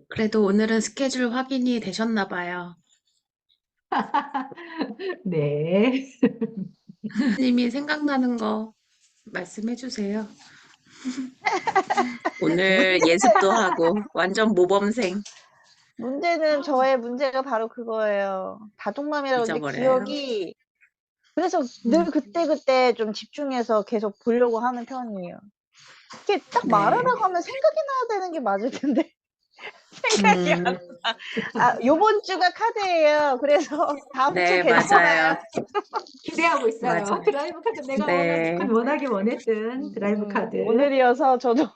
그래도 오늘은 스케줄 확인이 되셨나 봐요. 네. 님이 생각나는 거 말씀해 주세요. 오늘 문제, 예습도 하고 완전 모범생 문제는 저의 문제가 바로 그거예요. 다둥맘이라고 근데 잊어버려요. 기억이 그래서 늘 음, 그때그때 좀 집중해서 계속 보려고 하는 편이에요. 이게 딱 네. 말하라고 하면 생각이 나야 되는 게 맞을 텐데 생각이 안 음, 나. 아, 요번 주가 카드예요. 그래서 다음 주 네, 괜찮아요. 맞아요. 기대하고 있어요. 맞아요. 드라이브 카드 내가 네. 워낙에 원했던 드라이브 카드. 오늘이어서 저도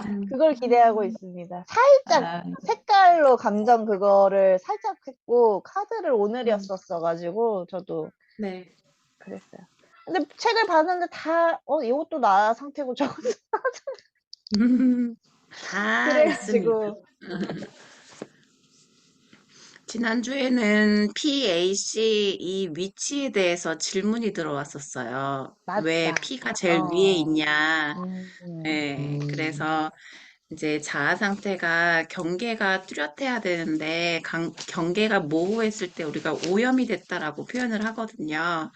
음, 그걸 기대하고 있습니다. 살짝 아, 색깔로 감정 그거를 살짝 했고 카드를 음, 오늘이었었어가지고 저도 네. 그랬어요. 근데 책을 봤는데 다 이것도 나 상태고 저것도 다 있습니다. 그래가지고 지난주에는 PAC 이 위치에 대해서 질문이 들어왔었어요. 왜 맞다. P가 제일 위에 있냐? 음, 네, 그래서 이제 자아 상태가 경계가 뚜렷해야 되는데 경계가 모호했을 때 우리가 오염이 됐다라고 표현을 하거든요.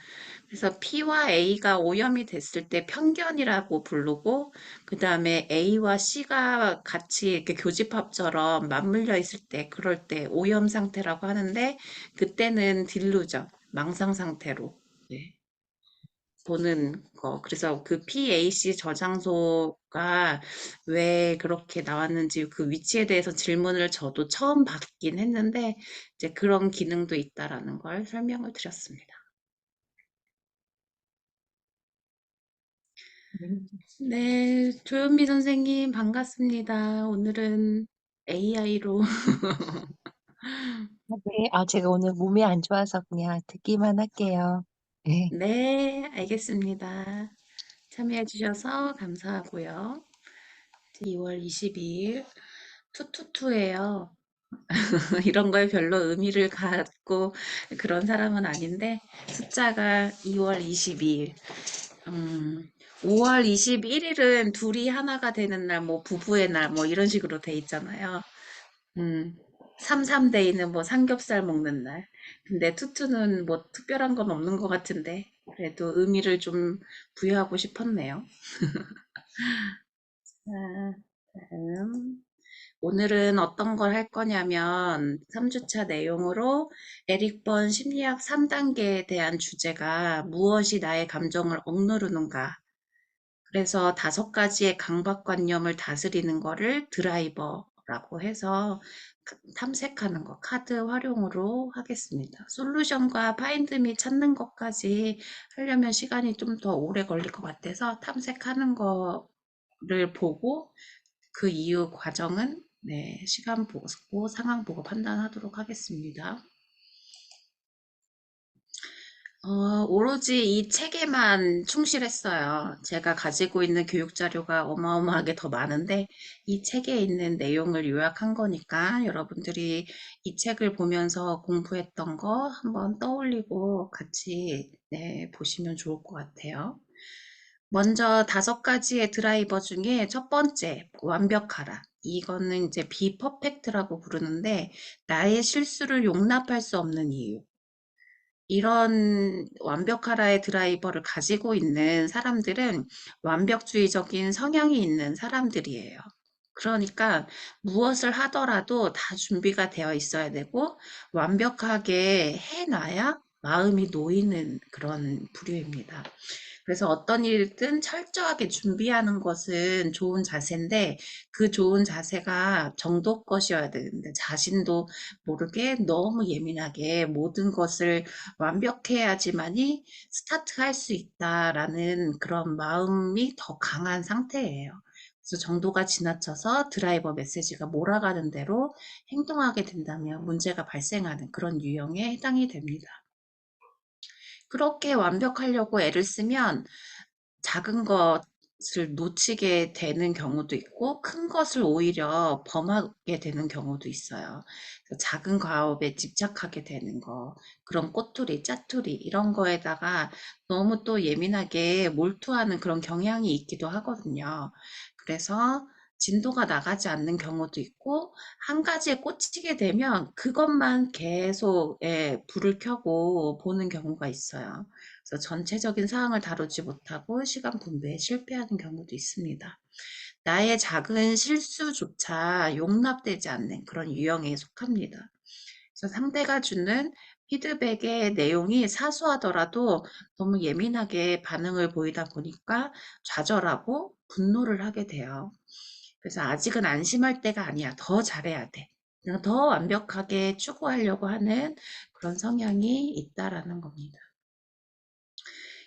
그래서 P와 A가 오염이 됐을 때 편견이라고 부르고 그다음에 A와 C가 같이 이렇게 교집합처럼 맞물려 있을 때 그럴 때 오염 상태라고 하는데 그때는 딜루전, 망상 상태로 네, 보는 거. 그래서 그 PAC 저장소가 왜 그렇게 나왔는지 그 위치에 대해서 질문을 저도 처음 받긴 했는데 이제 그런 기능도 있다라는 걸 설명을 드렸습니다. 네, 조현미 선생님 반갑습니다. 오늘은 AI로 네, 제가 오늘 몸이 안 좋아서 그냥 듣기만 할게요. 네, 네, 알겠습니다. 참여해 주셔서 감사하고요. 2월 22일 투투투예요. 이런 거에 별로 의미를 갖고 그런 사람은 아닌데 숫자가 2월 22일. 5월 21일은 둘이 하나가 되는 날, 뭐 부부의 날, 뭐 이런 식으로 돼 있잖아요. 음, 33데이는 뭐 삼겹살 먹는 날. 근데 투투는 뭐 특별한 건 없는 것 같은데 그래도 의미를 좀 부여하고 싶었네요. 자, 다음. 오늘은 어떤 걸 할 거냐면 3주차 내용으로 에릭 번 심리학 3단계에 대한 주제가 무엇이 나의 감정을 억누르는가. 그래서 5가지의 강박관념을 다스리는 거를 드라이버라고 해서 탐색하는 거, 카드 활용으로 하겠습니다. 솔루션과 파인드 및 찾는 것까지 하려면 시간이 좀 더 오래 걸릴 것 같아서 탐색하는 거를 보고 그 이후 과정은 네, 시간 보고 상황 보고 판단하도록 하겠습니다. 오로지 이 책에만 충실했어요. 제가 가지고 있는 교육 자료가 어마어마하게 더 많은데 이 책에 있는 내용을 요약한 거니까 여러분들이 이 책을 보면서 공부했던 거 한번 떠올리고 같이 네, 보시면 좋을 것 같아요. 먼저 5가지의 드라이버 중에 첫 번째, 완벽하라. 이거는 이제 비퍼펙트라고 부르는데 나의 실수를 용납할 수 없는 이유. 이런 완벽하라의 드라이버를 가지고 있는 사람들은 완벽주의적인 성향이 있는 사람들이에요. 그러니까 무엇을 하더라도 다 준비가 되어 있어야 되고 완벽하게 해놔야 마음이 놓이는 그런 부류입니다. 그래서 어떤 일든 철저하게 준비하는 것은 좋은 자세인데 그 좋은 자세가 정도 것이어야 되는데 자신도 모르게 너무 예민하게 모든 것을 완벽해야지만이 스타트할 수 있다라는 그런 마음이 더 강한 상태예요. 그래서 정도가 지나쳐서 드라이버 메시지가 몰아가는 대로 행동하게 된다면 문제가 발생하는 그런 유형에 해당이 됩니다. 그렇게 완벽하려고 애를 쓰면 작은 것을 놓치게 되는 경우도 있고 큰 것을 오히려 범하게 되는 경우도 있어요. 작은 과업에 집착하게 되는 거, 그런 꼬투리, 짜투리 이런 거에다가 너무 또 예민하게 몰두하는 그런 경향이 있기도 하거든요. 그래서 진도가 나가지 않는 경우도 있고 한 가지에 꽂히게 되면 그것만 계속 불을 켜고 보는 경우가 있어요. 그래서 전체적인 사항을 다루지 못하고 시간 분배에 실패하는 경우도 있습니다. 나의 작은 실수조차 용납되지 않는 그런 유형에 속합니다. 그래서 상대가 주는 피드백의 내용이 사소하더라도 너무 예민하게 반응을 보이다 보니까 좌절하고 분노를 하게 돼요. 그래서 아직은 안심할 때가 아니야. 더 잘해야 돼. 내가 더 완벽하게 추구하려고 하는 그런 성향이 있다라는 겁니다.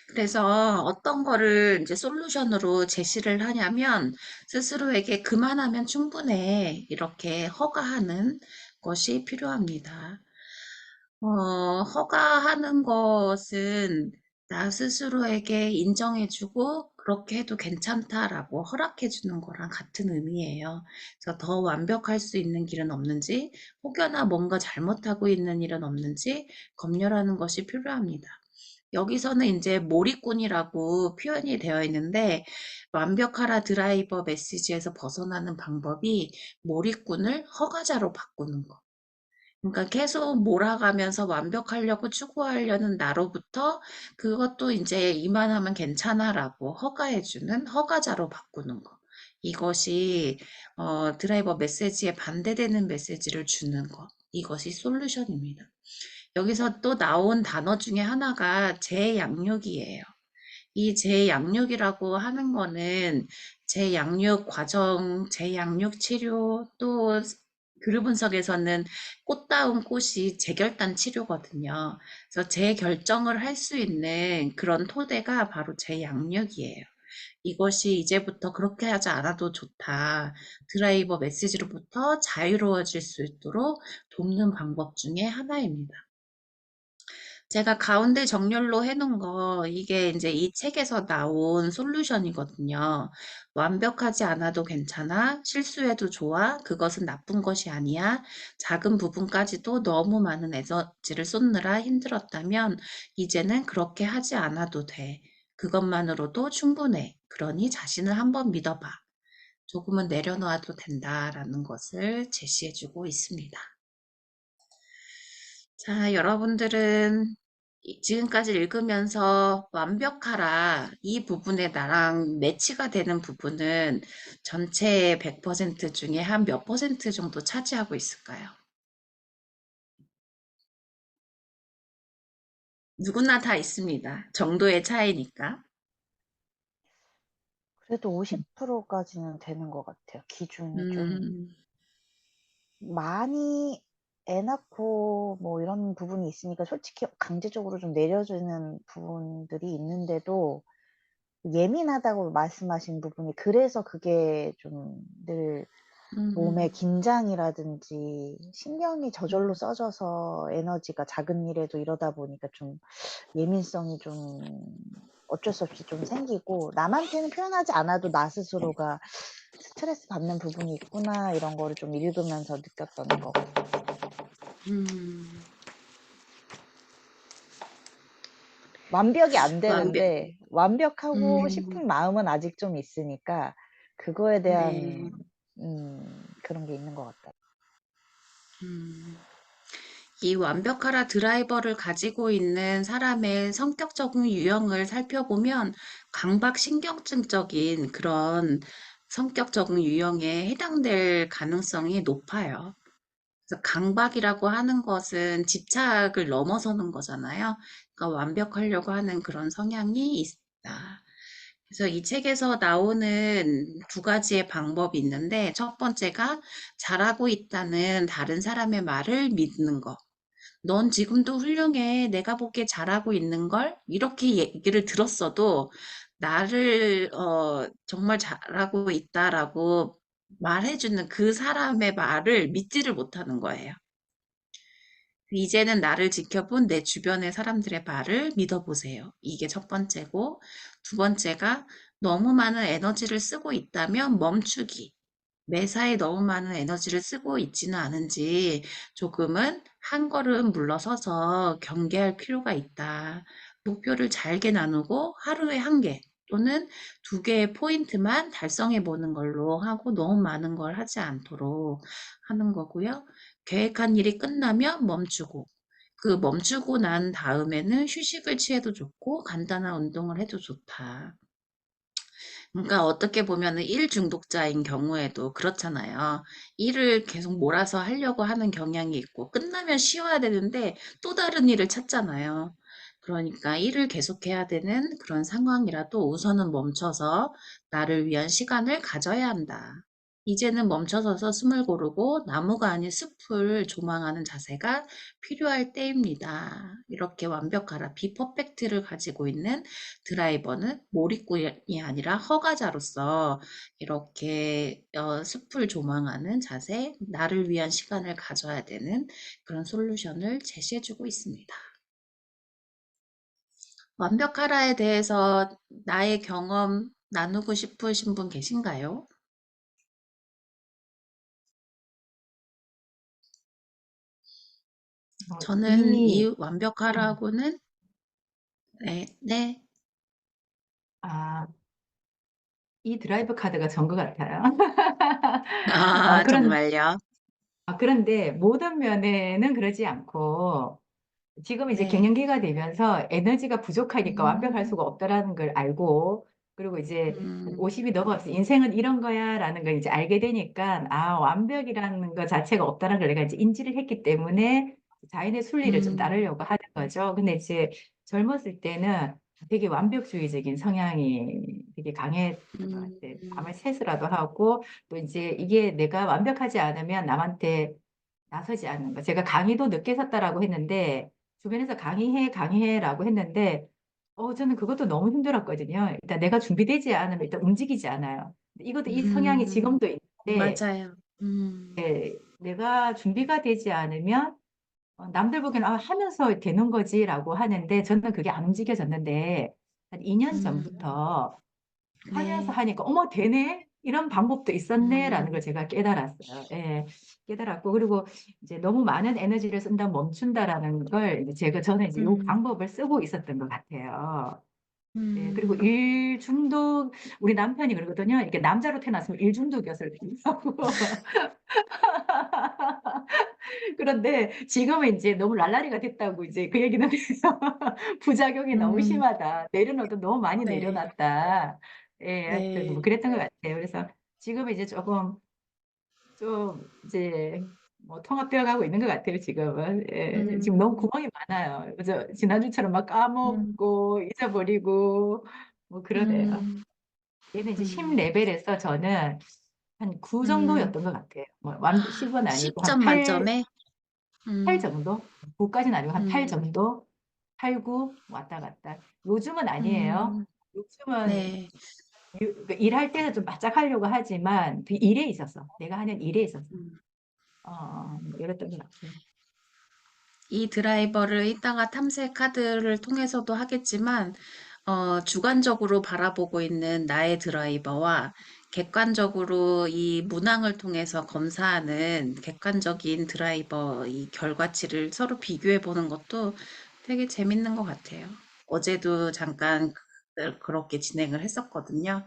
그래서 어떤 거를 이제 솔루션으로 제시를 하냐면 스스로에게 그만하면 충분해. 이렇게 허가하는 것이 필요합니다. 허가하는 것은 나 스스로에게 인정해주고 그렇게 해도 괜찮다라고 허락해주는 거랑 같은 의미예요. 그래서 더 완벽할 수 있는 길은 없는지, 혹여나 뭔가 잘못하고 있는 일은 없는지 검열하는 것이 필요합니다. 여기서는 이제 몰입꾼이라고 표현이 되어 있는데 완벽하라 드라이버 메시지에서 벗어나는 방법이 몰입꾼을 허가자로 바꾸는 거. 그러니까 계속 몰아가면서 완벽하려고 추구하려는 나로부터 그것도 이제 이만하면 괜찮아라고 허가해주는 허가자로 바꾸는 거. 이것이 드라이버 메시지에 반대되는 메시지를 주는 거. 이것이 솔루션입니다. 여기서 또 나온 단어 중에 하나가 재양육이에요. 이 재양육이라고 하는 거는 재양육 과정, 재양육 치료, 또 교류 분석에서는 꽃다운 꽃이 재결단 치료거든요. 그래서 재결정을 할 수 있는 그런 토대가 바로 재양육이에요. 이것이 이제부터 그렇게 하지 않아도 좋다. 드라이버 메시지로부터 자유로워질 수 있도록 돕는 방법 중에 하나입니다. 제가 가운데 정렬로 해놓은 거, 이게 이제 이 책에서 나온 솔루션이거든요. 완벽하지 않아도 괜찮아. 실수해도 좋아. 그것은 나쁜 것이 아니야. 작은 부분까지도 너무 많은 에너지를 쏟느라 힘들었다면, 이제는 그렇게 하지 않아도 돼. 그것만으로도 충분해. 그러니 자신을 한번 믿어봐. 조금은 내려놓아도 된다라는 것을 제시해주고 있습니다. 자, 여러분들은 지금까지 읽으면서 완벽하라 이 부분에 나랑 매치가 되는 부분은 전체의 100% 중에 한 몇 퍼센트 정도 차지하고 있을까요? 누구나 다 있습니다. 정도의 차이니까. 그래도 50%까지는 되는 것 같아요. 기준이 좀 음, 많이 애 낳고 뭐 이런 부분이 있으니까 솔직히 강제적으로 좀 내려주는 부분들이 있는데도 예민하다고 말씀하신 부분이 그래서 그게 좀 늘 몸의 긴장이라든지 신경이 저절로 써져서 에너지가 작은 일에도 이러다 보니까 좀 예민성이 좀 어쩔 수 없이 좀 생기고 남한테는 표현하지 않아도 나 스스로가 스트레스 받는 부분이 있구나 이런 거를 좀 읽으면서 느꼈던 것 같아요. 음, 완벽이 안 완벽, 되는데 완벽하고 음, 싶은 마음은 아직 좀 있으니까 그거에 네, 대한 그런 게 있는 것 같아요. 음. 이 완벽하라 드라이버를 가지고 있는 사람의 성격적인 유형을 살펴보면 강박신경증적인 그런 성격적인 유형에 해당될 가능성이 높아요. 그래서 강박이라고 하는 것은 집착을 넘어서는 거잖아요. 그러니까 완벽하려고 하는 그런 성향이 있다. 그래서 이 책에서 나오는 두 가지의 방법이 있는데 첫 번째가 잘하고 있다는 다른 사람의 말을 믿는 거. 넌 지금도 훌륭해. 내가 보기에 잘하고 있는 걸? 이렇게 얘기를 들었어도 나를 정말 잘하고 있다라고 말해주는 그 사람의 말을 믿지를 못하는 거예요. 이제는 나를 지켜본 내 주변의 사람들의 말을 믿어보세요. 이게 첫 번째고, 두 번째가 너무 많은 에너지를 쓰고 있다면 멈추기. 매사에 너무 많은 에너지를 쓰고 있지는 않은지 조금은 한 걸음 물러서서 경계할 필요가 있다. 목표를 잘게 나누고 하루에 한 개, 또는 두 개의 포인트만 달성해 보는 걸로 하고 너무 많은 걸 하지 않도록 하는 거고요. 계획한 일이 끝나면 멈추고 그 멈추고 난 다음에는 휴식을 취해도 좋고 간단한 운동을 해도 좋다. 그러니까 어떻게 보면은 일 중독자인 경우에도 그렇잖아요. 일을 계속 몰아서 하려고 하는 경향이 있고 끝나면 쉬어야 되는데 또 다른 일을 찾잖아요. 그러니까 일을 계속해야 되는 그런 상황이라도 우선은 멈춰서 나를 위한 시간을 가져야 한다. 이제는 멈춰서서 숨을 고르고 나무가 아닌 숲을 조망하는 자세가 필요할 때입니다. 이렇게 완벽하라 비퍼펙트를 가지고 있는 드라이버는 몰입꾼이 아니라 허가자로서 이렇게 숲을 조망하는 자세, 나를 위한 시간을 가져야 되는 그런 솔루션을 제시해주고 있습니다. 완벽하라에 대해서 나의 경험 나누고 싶으신 분 계신가요? 저는 이 이미, 음, 완벽하라고는 네, 네. 아, 이 드라이브 카드가 전 것 같아요. 아, 그런, 정말요? 그런데 모든 면에는 그러지 않고, 지금 이제 네. 갱년기가 되면서 에너지가 부족하니까 완벽할 음, 수가 없다라는 걸 알고, 그리고 이제 음, 50이 넘어서 인생은 이런 거야라는 걸 이제 알게 되니까, 완벽이라는 것 자체가 없다는 걸 내가 이제 인지를 했기 때문에 자연의 순리를 좀 음, 따르려고 하는 거죠. 근데 이제 젊었을 때는 되게 완벽주의적인 성향이 되게 강했던 것 같아요. 음, 밤을 새서라도 하고, 또 이제 이게 내가 완벽하지 않으면 남한테 나서지 않는 거. 제가 강의도 늦게 섰다라고 했는데, 주변에서 강의해라고 했는데, 저는 그것도 너무 힘들었거든요. 일단 내가 준비되지 않으면 일단 움직이지 않아요. 이것도 이 성향이 음, 지금도 있는데, 맞아요. 내가 준비가 되지 않으면 남들 보기에는 하면서 되는 거지라고 하는데, 저는 그게 안 움직여졌는데, 한 2년 음, 전부터 하면서 네. 하니까, 어머, 되네? 이런 방법도 있었네라는 걸 음, 제가 깨달았어요. 예, 깨달았고, 그리고 이제 너무 많은 에너지를 쓴다 멈춘다라는 걸 이제 저는 이제 이 음, 방법을 쓰고 있었던 것 같아요. 예, 그리고 음, 일 중독, 우리 남편이 그러거든요. 이게 남자로 태어났으면 일 중독이었을 텐다고. 그런데 지금은 이제 너무 랄라리가 됐다고 이제 그 얘기는 해요. 부작용이 너무 음, 심하다. 내려놔도 너무 많이 네, 내려놨다. 예, 하여튼 뭐 네, 그랬던 것 같아요. 그래서 지금은 이제 조금 좀 이제 뭐 통합되어 가고 있는 것 같아요. 지금은. 예, 지금 너무 음, 구멍이 많아요. 그래서 지난주처럼 막 음, 까먹고 잊어버리고 뭐 그러네요. 음, 얘는 이제 10 음, 레벨에서 저는 한 9 음. 정도였던 것 같아요. 뭐 완 10은 아니고 한 10점 8, 만점에? 8 음, 정도? 9까지는 아니고 한 8 음, 정도? 8, 9 왔다 갔다. 요즘은 아니에요. 음, 요즘은 네. 그 일할 때는 좀 바짝 하려고 하지만 그 일에 있어서 내가 하는 일에 있어서 음. 뭐 이랬던 것 같아요. 이 드라이버를 이따가 탐색 카드를 통해서도 하겠지만, 주관적으로 바라보고 있는 나의 드라이버와 객관적으로 이 문항을 통해서 검사하는 객관적인 드라이버 이 결과치를 서로 비교해 보는 것도 되게 재밌는 것 같아요. 어제도 잠깐 그렇게 진행을 했었거든요.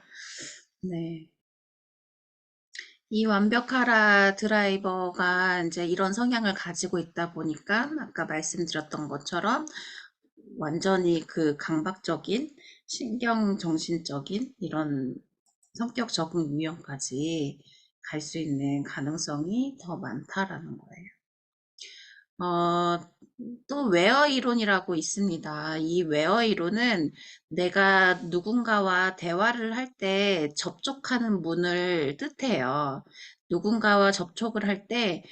네. 이 완벽하라 드라이버가 이제 이런 성향을 가지고 있다 보니까 아까 말씀드렸던 것처럼 완전히 그 강박적인 신경 정신적인 이런 성격 적응 유형까지 갈 수 있는 가능성이 더 많다라는 거예요. 어, 또 웨어 이론이라고 있습니다. 이 웨어 이론은 내가 누군가와 대화를 할 때 접촉하는 문을 뜻해요. 누군가와 접촉을 할 때,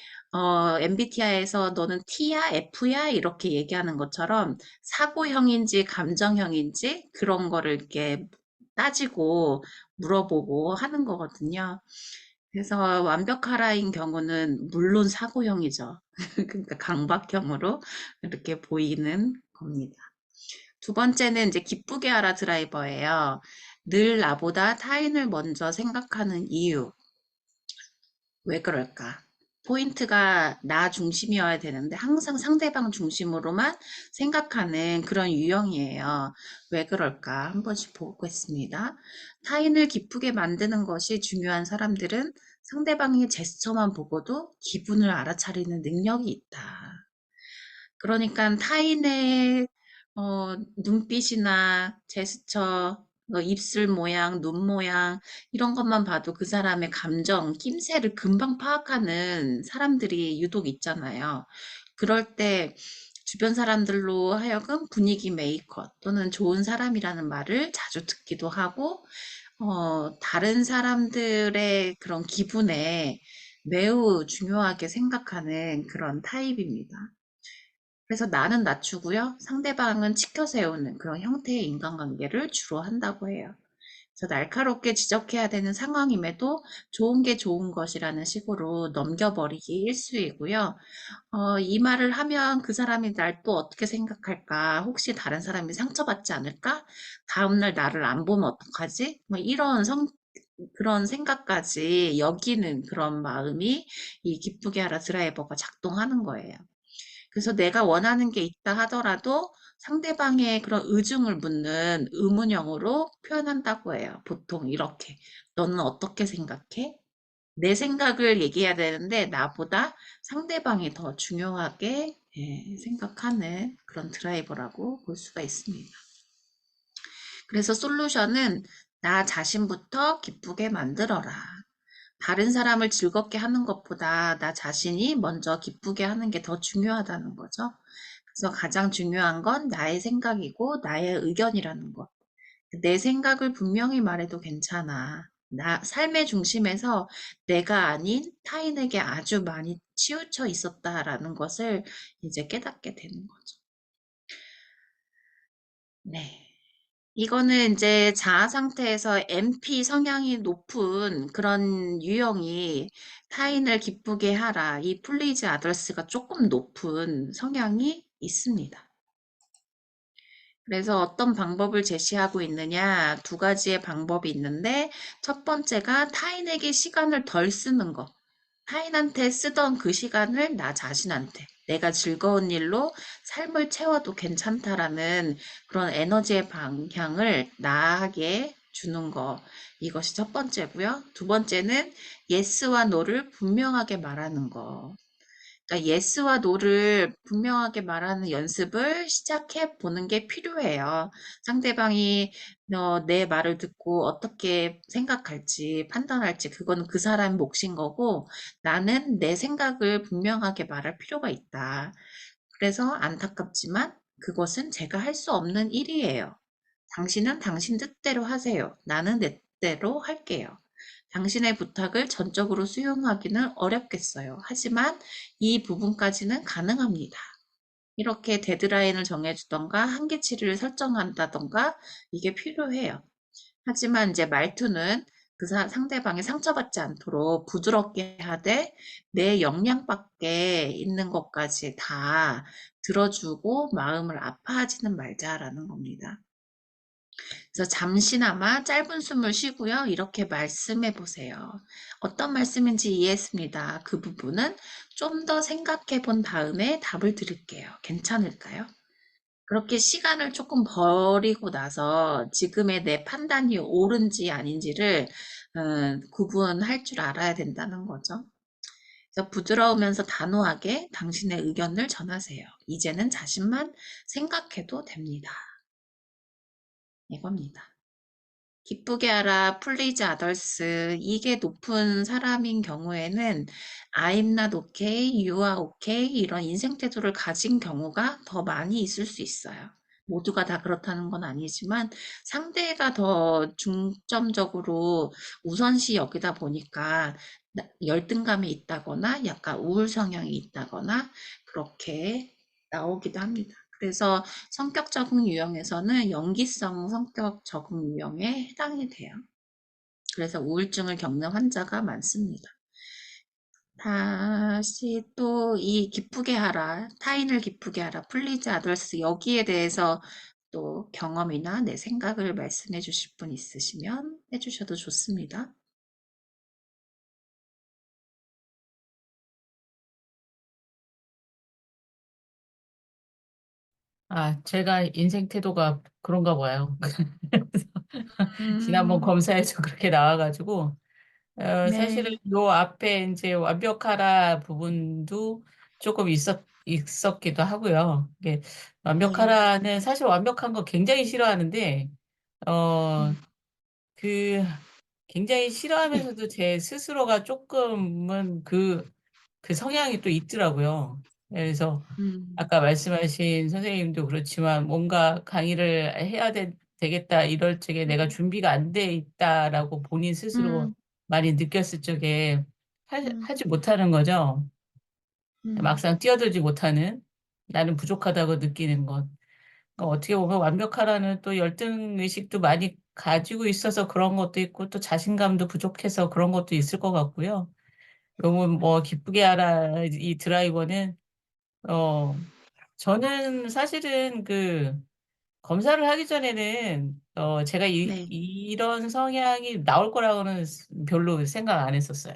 MBTI에서 너는 T야, F야? 이렇게 얘기하는 것처럼 사고형인지 감정형인지 그런 거를 이렇게 따지고 물어보고 하는 거거든요. 그래서 완벽하라인 경우는 물론 사고형이죠. 그러니까 강박형으로 이렇게 보이는 겁니다. 두 번째는 이제 기쁘게 하라 드라이버예요. 늘 나보다 타인을 먼저 생각하는 이유. 왜 그럴까? 포인트가 나 중심이어야 되는데 항상 상대방 중심으로만 생각하는 그런 유형이에요. 왜 그럴까? 한 번씩 보겠습니다. 타인을 기쁘게 만드는 것이 중요한 사람들은 상대방의 제스처만 보고도 기분을 알아차리는 능력이 있다. 그러니까 타인의 눈빛이나 제스처, 입술 모양, 눈 모양 이런 것만 봐도 그 사람의 감정, 낌새를 금방 파악하는 사람들이 유독 있잖아요. 그럴 때 주변 사람들로 하여금 분위기 메이커 또는 좋은 사람이라는 말을 자주 듣기도 하고 다른 사람들의 그런 기분에 매우 중요하게 생각하는 그런 타입입니다. 그래서 나는 낮추고요. 상대방은 치켜 세우는 그런 형태의 인간관계를 주로 한다고 해요. 그래서 날카롭게 지적해야 되는 상황임에도 좋은 게 좋은 것이라는 식으로 넘겨버리기 일쑤이고요. 이 말을 하면 그 사람이 날 또 어떻게 생각할까? 혹시 다른 사람이 상처받지 않을까? 다음날 나를 안 보면 어떡하지? 뭐 이런 그런 생각까지 여기는 그런 마음이 이 기쁘게 하라 드라이버가 작동하는 거예요. 그래서 내가 원하는 게 있다 하더라도 상대방의 그런 의중을 묻는 의문형으로 표현한다고 해요. 보통 이렇게. 너는 어떻게 생각해? 내 생각을 얘기해야 되는데 나보다 상대방이 더 중요하게 생각하는 그런 드라이버라고 볼 수가 있습니다. 그래서 솔루션은 나 자신부터 기쁘게 만들어라. 다른 사람을 즐겁게 하는 것보다 나 자신이 먼저 기쁘게 하는 게 더 중요하다는 거죠. 그래서 가장 중요한 건 나의 생각이고 나의 의견이라는 것. 내 생각을 분명히 말해도 괜찮아. 삶의 중심에서 내가 아닌 타인에게 아주 많이 치우쳐 있었다라는 것을 이제 깨닫게 되는 거죠. 네. 이거는 이제 자아 상태에서 MP 성향이 높은 그런 유형이 타인을 기쁘게 하라. 이 플리즈 아더스가 조금 높은 성향이 있습니다. 그래서 어떤 방법을 제시하고 있느냐, 두 가지의 방법이 있는데, 첫 번째가 타인에게 시간을 덜 쓰는 거. 타인한테 쓰던 그 시간을 나 자신한테, 내가 즐거운 일로 삶을 채워도 괜찮다라는 그런 에너지의 방향을 나에게 주는 거. 이것이 첫 번째고요. 두 번째는 예스와 노를 분명하게 말하는 거. 그러니까 예스와 노를 분명하게 말하는 연습을 시작해 보는 게 필요해요. 상대방이 내 말을 듣고 어떻게 생각할지 판단할지 그거는 그 사람 몫인 거고 나는 내 생각을 분명하게 말할 필요가 있다. 그래서 안타깝지만 그것은 제가 할 수 없는 일이에요. 당신은 당신 뜻대로 하세요. 나는 내 뜻대로 할게요. 당신의 부탁을 전적으로 수용하기는 어렵겠어요. 하지만 이 부분까지는 가능합니다. 이렇게 데드라인을 정해주던가 한계치를 설정한다던가 이게 필요해요. 하지만 이제 말투는 그 상대방이 상처받지 않도록 부드럽게 하되 내 역량 밖에 있는 것까지 다 들어주고 마음을 아파하지는 말자라는 겁니다. 그래서 잠시나마 짧은 숨을 쉬고요. 이렇게 말씀해 보세요. 어떤 말씀인지 이해했습니다. 그 부분은 좀 더 생각해 본 다음에 답을 드릴게요. 괜찮을까요? 그렇게 시간을 조금 버리고 나서 지금의 내 판단이 옳은지 아닌지를 구분할 줄 알아야 된다는 거죠. 그래서 부드러우면서 단호하게 당신의 의견을 전하세요. 이제는 자신만 생각해도 됩니다. 이겁니다. 기쁘게 하라, 플리즈 아더스 이게 높은 사람인 경우에는 I'm not okay, you are okay 이런 인생 태도를 가진 경우가 더 많이 있을 수 있어요. 모두가 다 그렇다는 건 아니지만 상대가 더 중점적으로 우선시 여기다 보니까 열등감이 있다거나 약간 우울 성향이 있다거나 그렇게 나오기도 합니다. 그래서 성격 적응 유형에서는 연기성 성격 적응 유형에 해당이 돼요. 그래서 우울증을 겪는 환자가 많습니다. 다시 또 이 기쁘게 하라, 타인을 기쁘게 하라, 플리즈 아더스 여기에 대해서 또 경험이나 내 생각을 말씀해 주실 분 있으시면 해주셔도 좋습니다. 제가 인생 태도가 그런가 봐요. 그래서 지난번 음, 검사에서 그렇게 나와가지고, 사실은 네, 요 앞에 이제 완벽하라 부분도 조금 있었기도 하고요. 이게 네, 완벽하라는 사실 완벽한 거 굉장히 싫어하는데, 어, 음, 그 굉장히 싫어하면서도 제 스스로가 조금은 그 성향이 또 있더라고요. 그래서 음, 아까 말씀하신 선생님도 그렇지만 뭔가 강의를 되겠다 이럴 적에 내가 준비가 안 돼 있다라고 본인 스스로 음, 많이 느꼈을 적에 음, 하지 못하는 거죠. 음, 막상 뛰어들지 못하는 나는 부족하다고 느끼는 것. 그러니까 어떻게 보면 완벽하라는 또 열등 의식도 많이 가지고 있어서 그런 것도 있고 또 자신감도 부족해서 그런 것도 있을 것 같고요. 너무 뭐 기쁘게 하라 이 드라이버는 어 저는 사실은 그 검사를 하기 전에는 제가 네. 이런 성향이 나올 거라고는 별로 생각 안 했었어요.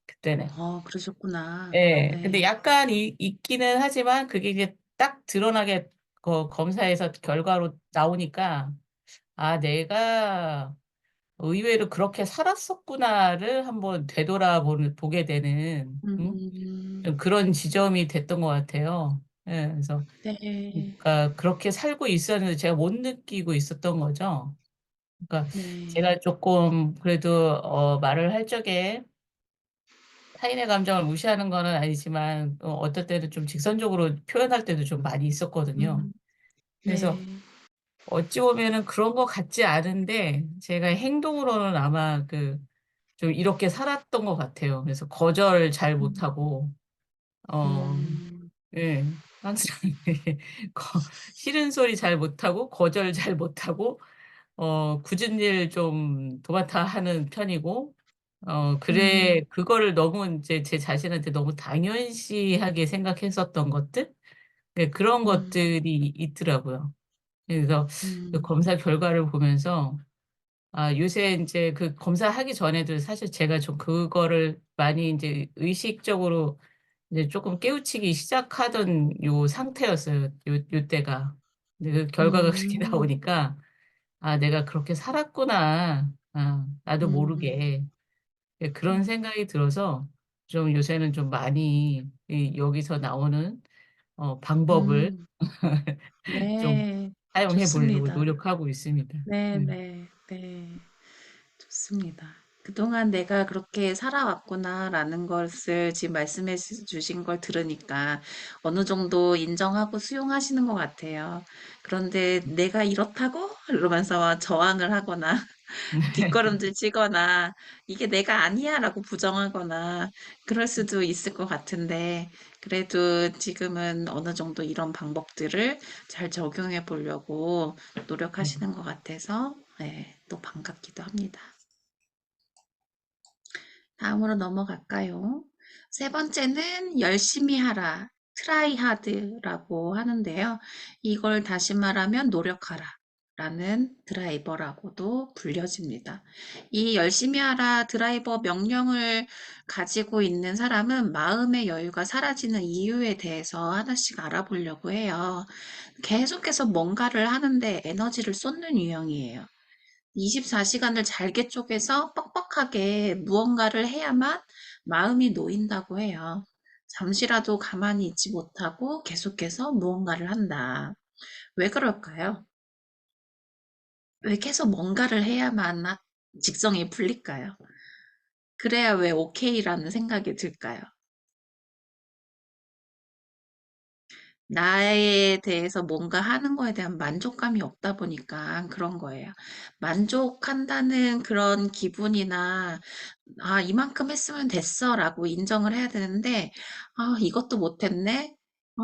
그때는. 그러셨구나. 예. 근데 네. 약간 있기는 하지만 그게 이제 딱 드러나게 검사에서 결과로 나오니까 내가 의외로 그렇게 살았었구나를 한번 보게 되는 좀 음, 그런 지점이 됐던 것 같아요. 예, 그래서 네, 그러니까 그렇게 살고 있었는데 제가 못 느끼고 있었던 거죠. 그러니까 네, 제가 조금 그래도 말을 할 적에 타인의 감정을 무시하는 거는 아니지만 어떨 때는 좀 직선적으로 표현할 때도 좀 많이 있었거든요. 음, 그래서 네, 어찌 보면은 그런 것 같지 않은데 제가 행동으로는 아마 좀 이렇게 살았던 것 같아요. 그래서 거절 잘 음, 못하고 어, 음, 예, 항상 싫은 소리 잘 못하고 거절 잘 못하고 굳은 일 좀 도맡아 하는 편이고 음, 그거를 너무 이제 제 자신한테 너무 당연시하게 생각했었던 것들 그런 음, 것들이 있더라고요. 그래서 그 음, 검사 결과를 보면서 요새 이제 그 검사하기 전에도 사실 제가 좀 그거를 많이 이제 의식적으로 이제 조금 깨우치기 시작하던 요 상태였어요. 요 때가. 근데 그 결과가 그렇게 음, 나오니까 내가 그렇게 살았구나. 나도 음, 모르게. 그런 생각이 들어서 좀 요새는 좀 많이 여기서 나오는 방법을 음, 좀 네, 사용해 보려고 좋습니다. 노력하고 있습니다. 네, 네, 네. 좋습니다. 그동안 내가 그렇게 살아왔구나라는 것을 지금 말씀해 주신 걸 들으니까 어느 정도 인정하고 수용하시는 것 같아요. 그런데 내가 이렇다고? 이러면서 저항을 하거나 뒷걸음질 치거나 이게 내가 아니야라고 부정하거나 그럴 수도 있을 것 같은데 그래도 지금은 어느 정도 이런 방법들을 잘 적용해 보려고 노력하시는 것 같아서 네, 또 반갑기도 합니다. 다음으로 넘어갈까요? 세 번째는 열심히 하라, try hard라고 하는데요. 이걸 다시 말하면 노력하라. 라는 드라이버라고도 불려집니다. 이 열심히 하라 드라이버 명령을 가지고 있는 사람은 마음의 여유가 사라지는 이유에 대해서 하나씩 알아보려고 해요. 계속해서 뭔가를 하는데 에너지를 쏟는 유형이에요. 24시간을 잘게 쪼개서 뻑뻑하게 무언가를 해야만 마음이 놓인다고 해요. 잠시라도 가만히 있지 못하고 계속해서 무언가를 한다. 왜 그럴까요? 왜 계속 뭔가를 해야만 직성이 풀릴까요? 그래야 왜 오케이라는 생각이 들까요? 나에 대해서 뭔가 하는 거에 대한 만족감이 없다 보니까 그런 거예요. 만족한다는 그런 기분이나 이만큼 했으면 됐어 라고 인정을 해야 되는데, 이것도 못했네?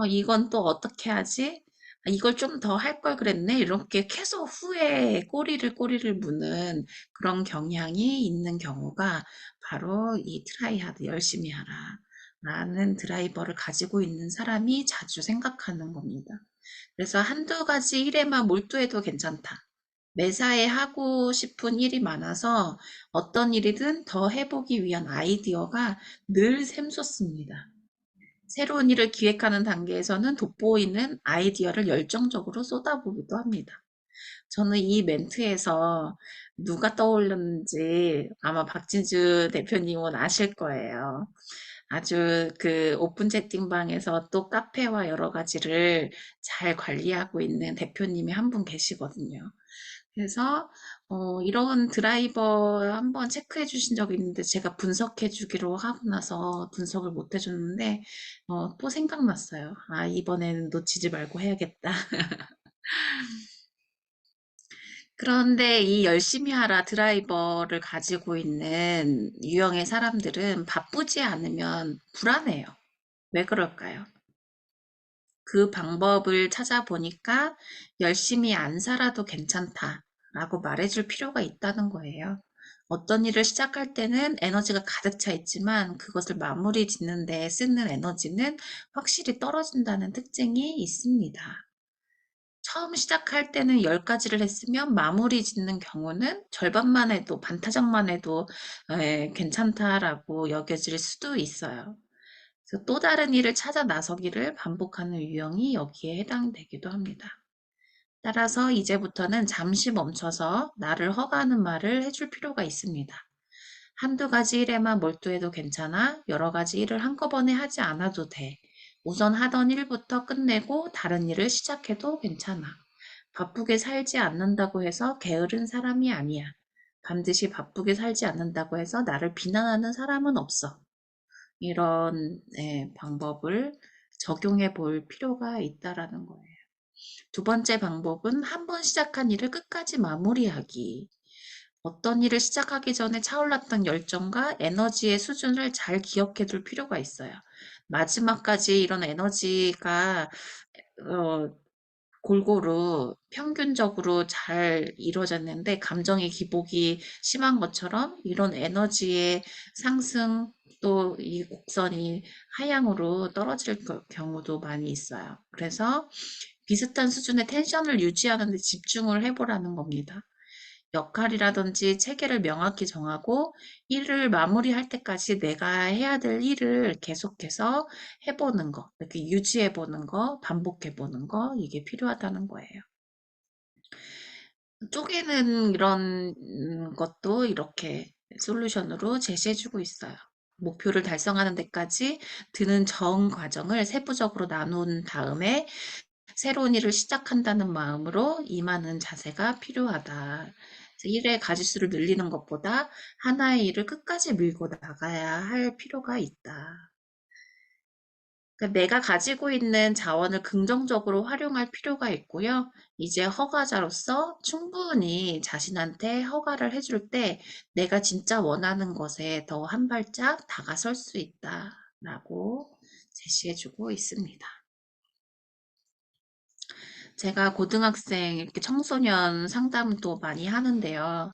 이건 또 어떻게 하지? 이걸 좀 더 할 걸 그랬네? 이렇게 계속 후에 꼬리를 무는 그런 경향이 있는 경우가 바로 이 트라이하드 열심히 하라. 라는 드라이버를 가지고 있는 사람이 자주 생각하는 겁니다. 그래서 한두 가지 일에만 몰두해도 괜찮다. 매사에 하고 싶은 일이 많아서 어떤 일이든 더 해보기 위한 아이디어가 늘 샘솟습니다. 새로운 일을 기획하는 단계에서는 돋보이는 아이디어를 열정적으로 쏟아부기도 합니다. 저는 이 멘트에서 누가 떠올렸는지 아마 박진주 대표님은 아실 거예요. 아주 그 오픈 채팅방에서 또 카페와 여러 가지를 잘 관리하고 있는 대표님이 한 분 계시거든요. 그래서 이런 드라이버 한번 체크해 주신 적이 있는데 제가 분석해 주기로 하고 나서 분석을 못 해줬는데 또 생각났어요. 아, 이번에는 놓치지 말고 해야겠다. 그런데 이 열심히 하라 드라이버를 가지고 있는 유형의 사람들은 바쁘지 않으면 불안해요. 왜 그럴까요? 그 방법을 찾아보니까 열심히 안 살아도 괜찮다라고 말해줄 필요가 있다는 거예요. 어떤 일을 시작할 때는 에너지가 가득 차 있지만 그것을 마무리 짓는 데 쓰는 에너지는 확실히 떨어진다는 특징이 있습니다. 처음 시작할 때는 10가지를 했으면 마무리 짓는 경우는 절반만 해도 반타작만 해도 괜찮다라고 여겨질 수도 있어요. 그래서 또 다른 일을 찾아 나서기를 반복하는 유형이 여기에 해당되기도 합니다. 따라서 이제부터는 잠시 멈춰서 나를 허가하는 말을 해줄 필요가 있습니다. 한두 가지 일에만 몰두해도 괜찮아. 여러 가지 일을 한꺼번에 하지 않아도 돼. 우선 하던 일부터 끝내고 다른 일을 시작해도 괜찮아. 바쁘게 살지 않는다고 해서 게으른 사람이 아니야. 반드시 바쁘게 살지 않는다고 해서 나를 비난하는 사람은 없어. 이런 방법을 적용해 볼 필요가 있다라는 거예요. 두 번째 방법은 한 번 시작한 일을 끝까지 마무리하기. 어떤 일을 시작하기 전에 차올랐던 열정과 에너지의 수준을 잘 기억해 둘 필요가 있어요. 마지막까지 이런 에너지가 골고루 평균적으로 잘 이루어졌는데 감정의 기복이 심한 것처럼 이런 에너지의 상승 또 이 곡선이 하향으로 떨어질 경우도 많이 있어요. 그래서 비슷한 수준의 텐션을 유지하는 데 집중을 해보라는 겁니다. 역할이라든지 체계를 명확히 정하고 일을 마무리할 때까지 내가 해야 될 일을 계속해서 해보는 거, 이렇게 유지해보는 거, 반복해보는 거, 이게 필요하다는 거예요. 쪼개는 이런 것도 이렇게 솔루션으로 제시해주고 있어요. 목표를 달성하는 데까지 드는 전 과정을 세부적으로 나눈 다음에 새로운 일을 시작한다는 마음으로 임하는 자세가 필요하다. 그래서 일의 가지수를 늘리는 것보다 하나의 일을 끝까지 밀고 나가야 할 필요가 있다. 그러니까 내가 가지고 있는 자원을 긍정적으로 활용할 필요가 있고요. 이제 허가자로서 충분히 자신한테 허가를 해줄 때 내가 진짜 원하는 것에 더 한 발짝 다가설 수 있다라고 제시해주고 있습니다. 제가 고등학생, 이렇게 청소년 상담도 많이 하는데요.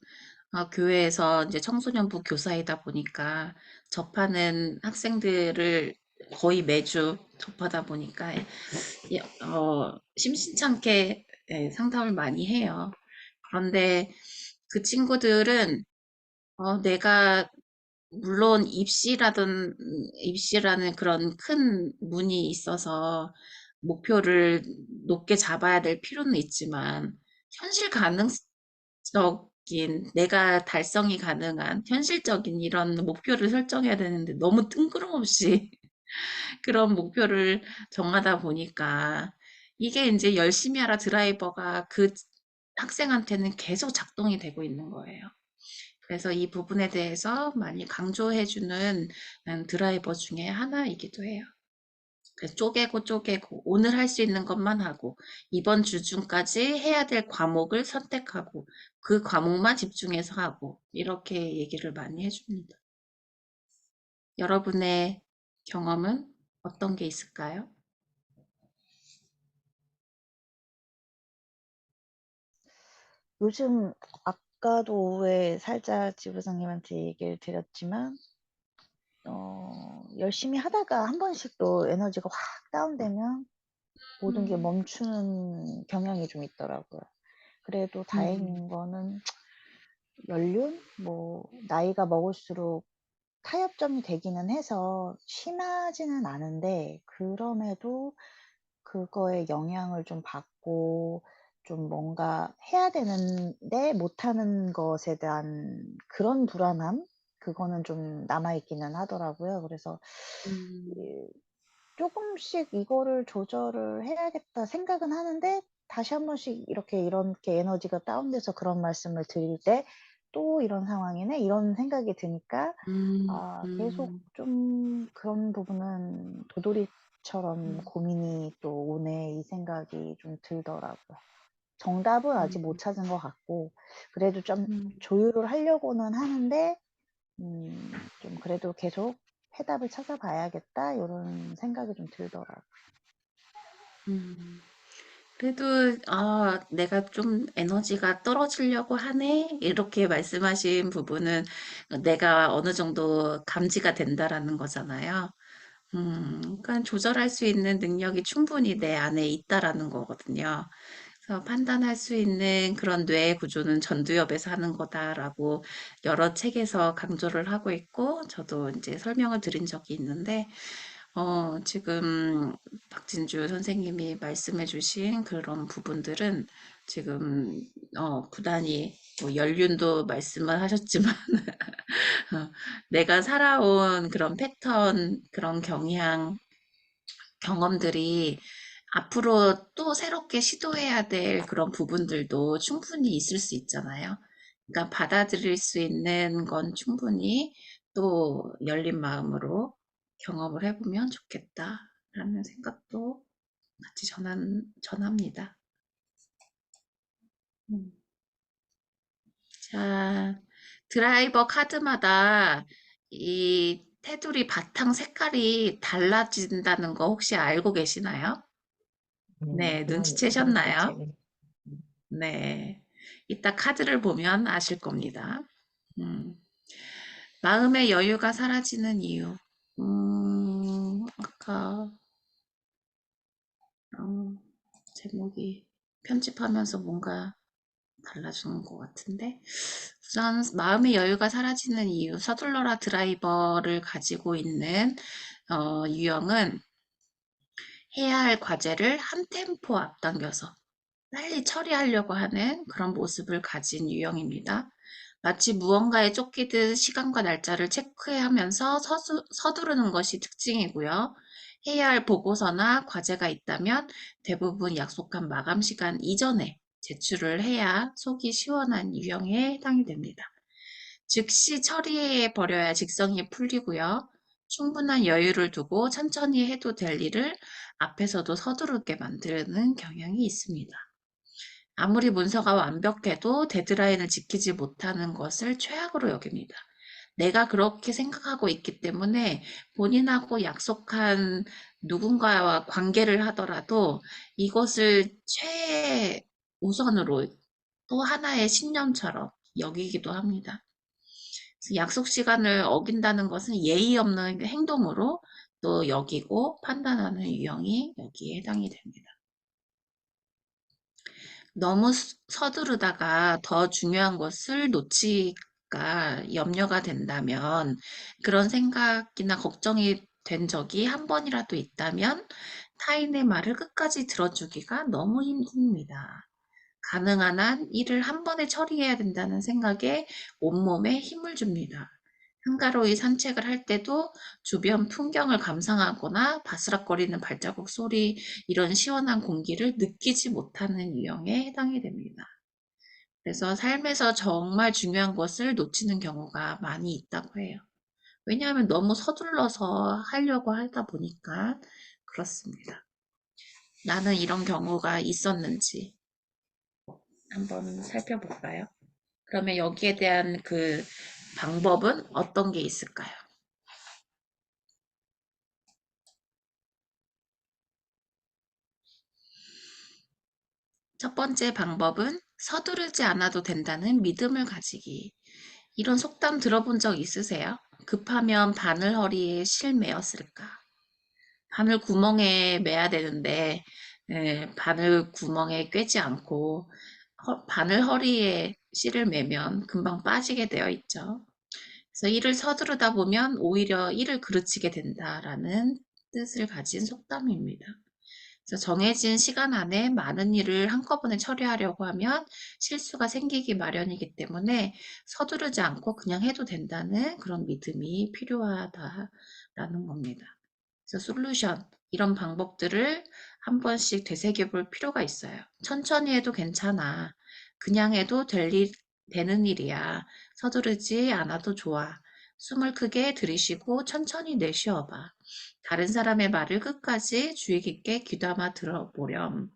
교회에서 이제 청소년부 교사이다 보니까 접하는 학생들을 거의 매주 접하다 보니까 심심찮게 상담을 많이 해요. 그런데 그 친구들은 내가 물론 입시라는 그런 큰 문이 있어서 목표를 높게 잡아야 될 필요는 있지만 현실 가능적인 내가 달성이 가능한 현실적인 이런 목표를 설정해야 되는데 너무 뜬구름없이 그런 목표를 정하다 보니까 이게 이제 열심히 하라 드라이버가 그 학생한테는 계속 작동이 되고 있는 거예요. 그래서 이 부분에 대해서 많이 강조해주는 드라이버 중에 하나이기도 해요. 그래서 쪼개고 오늘 할 수 있는 것만 하고 이번 주 중까지 해야 될 과목을 선택하고 그 과목만 집중해서 하고 이렇게 얘기를 많이 해줍니다. 여러분의 경험은 어떤 게 있을까요? 요즘 아까도 오후에 살짝 지부장님한테 얘기를 드렸지만 열심히 하다가 한 번씩 또 에너지가 확 다운되면 모든 게 멈추는 경향이 좀 있더라고요. 그래도 다행인 거는 연륜, 뭐 나이가 먹을수록 타협점이 되기는 해서 심하지는 않은데 그럼에도 그거에 영향을 좀 받고 좀 뭔가 해야 되는데 못하는 것에 대한 그런 불안함? 그거는 좀 남아 있기는 하더라고요. 그래서 음, 이 조금씩 이거를 조절을 해야겠다 생각은 하는데 다시 한 번씩 이렇게 에너지가 다운돼서 그런 말씀을 드릴 때 '또 이런 상황이네.' 이런 생각이 드니까 음, 계속 음, 좀 그런 부분은 도돌이처럼 음, 고민이 또 오네 이 생각이 좀 들더라고요. 정답은 아직 못 음, 찾은 것 같고 그래도 좀 음, 조율을 하려고는 하는데 좀 그래도 '계속 해답을 찾아봐야겠다.' 요런 생각이 좀 들더라고요. 음. 그래도 내가 좀 에너지가 떨어지려고 하네. 이렇게 말씀하신 부분은 내가 어느 정도 감지가 된다라는 거잖아요. 그러니까 조절할 수 있는 능력이 충분히 내 안에 있다라는 거거든요. 그래서 판단할 수 있는 그런 뇌의 구조는 전두엽에서 하는 거다라고 여러 책에서 강조를 하고 있고, 저도 이제 설명을 드린 적이 있는데, 지금 박진주 선생님이 말씀해 주신 그런 부분들은 지금, 부단히 뭐 연륜도 말씀을 하셨지만, 어, 내가 살아온 그런 패턴, 그런 경향, 경험들이 앞으로 또 새롭게 시도해야 될 그런 부분들도 충분히 있을 수 있잖아요. 그러니까 받아들일 수 있는 건 충분히 또 열린 마음으로 경험을 해보면 좋겠다라는 생각도 같이 전합니다. 음. 자, 드라이버 카드마다 이 테두리 바탕 색깔이 달라진다는 거 혹시 알고 계시나요? 네, 그런 것 눈치채셨나요? 같아요. 네. 이따 카드를 보면 아실 겁니다. 음, 마음의 여유가 사라지는 이유. 아까, 어, 제목이 편집하면서 뭔가 달라지는 것 같은데. 우선, 마음의 여유가 사라지는 이유. 서둘러라 드라이버를 가지고 있는, 유형은 해야 할 과제를 한 템포 앞당겨서 빨리 처리하려고 하는 그런 모습을 가진 유형입니다. 마치 무언가에 쫓기듯 시간과 날짜를 체크하면서 서두르는 것이 특징이고요. 해야 할 보고서나 과제가 있다면 대부분 약속한 마감 시간 이전에 제출을 해야 속이 시원한 유형에 해당이 됩니다. 즉시 처리해 버려야 직성이 풀리고요. 충분한 여유를 두고 천천히 해도 될 일을 앞에서도 서두르게 만드는 경향이 있습니다. 아무리 문서가 완벽해도 데드라인을 지키지 못하는 것을 최악으로 여깁니다. 내가 그렇게 생각하고 있기 때문에 본인하고 약속한 누군가와 관계를 하더라도 이것을 최우선으로 또 하나의 신념처럼 여기기도 합니다. 약속 시간을 어긴다는 것은 예의 없는 행동으로 또 여기고 판단하는 유형이 여기에 해당이 됩니다. 너무 서두르다가 더 중요한 것을 놓치가 염려가 된다면 그런 생각이나 걱정이 된 적이 한 번이라도 있다면 타인의 말을 끝까지 들어주기가 너무 힘듭니다. 가능한 한 일을 한 번에 처리해야 된다는 생각에 온몸에 힘을 줍니다. 한가로이 산책을 할 때도 주변 풍경을 감상하거나 바스락거리는 발자국 소리, 이런 시원한 공기를 느끼지 못하는 유형에 해당이 됩니다. 그래서 삶에서 정말 중요한 것을 놓치는 경우가 많이 있다고 해요. 왜냐하면 너무 서둘러서 하려고 하다 보니까 그렇습니다. 나는 이런 경우가 있었는지 한번 살펴볼까요? 그러면 여기에 대한 그 방법은 어떤 게 있을까요? 첫 번째 방법은 서두르지 않아도 된다는 믿음을 가지기. 이런 속담 들어본 적 있으세요? 급하면 바늘 허리에 실 매었을까? 바늘 구멍에 매야 되는데, 바늘 구멍에 꿰지 않고 바늘 허리에 실을 매면 금방 빠지게 되어 있죠. 그래서 일을 서두르다 보면 오히려 일을 그르치게 된다라는 뜻을 가진 속담입니다. 그래서 정해진 시간 안에 많은 일을 한꺼번에 처리하려고 하면 실수가 생기기 마련이기 때문에 서두르지 않고 그냥 해도 된다는 그런 믿음이 필요하다라는 겁니다. 그래서 솔루션, 이런 방법들을 한 번씩 되새겨 볼 필요가 있어요. 천천히 해도 괜찮아. 그냥 해도 되는 일이야. 서두르지 않아도 좋아. 숨을 크게 들이쉬고 천천히 내쉬어봐. 다른 사람의 말을 끝까지 주의 깊게 귀담아 들어보렴.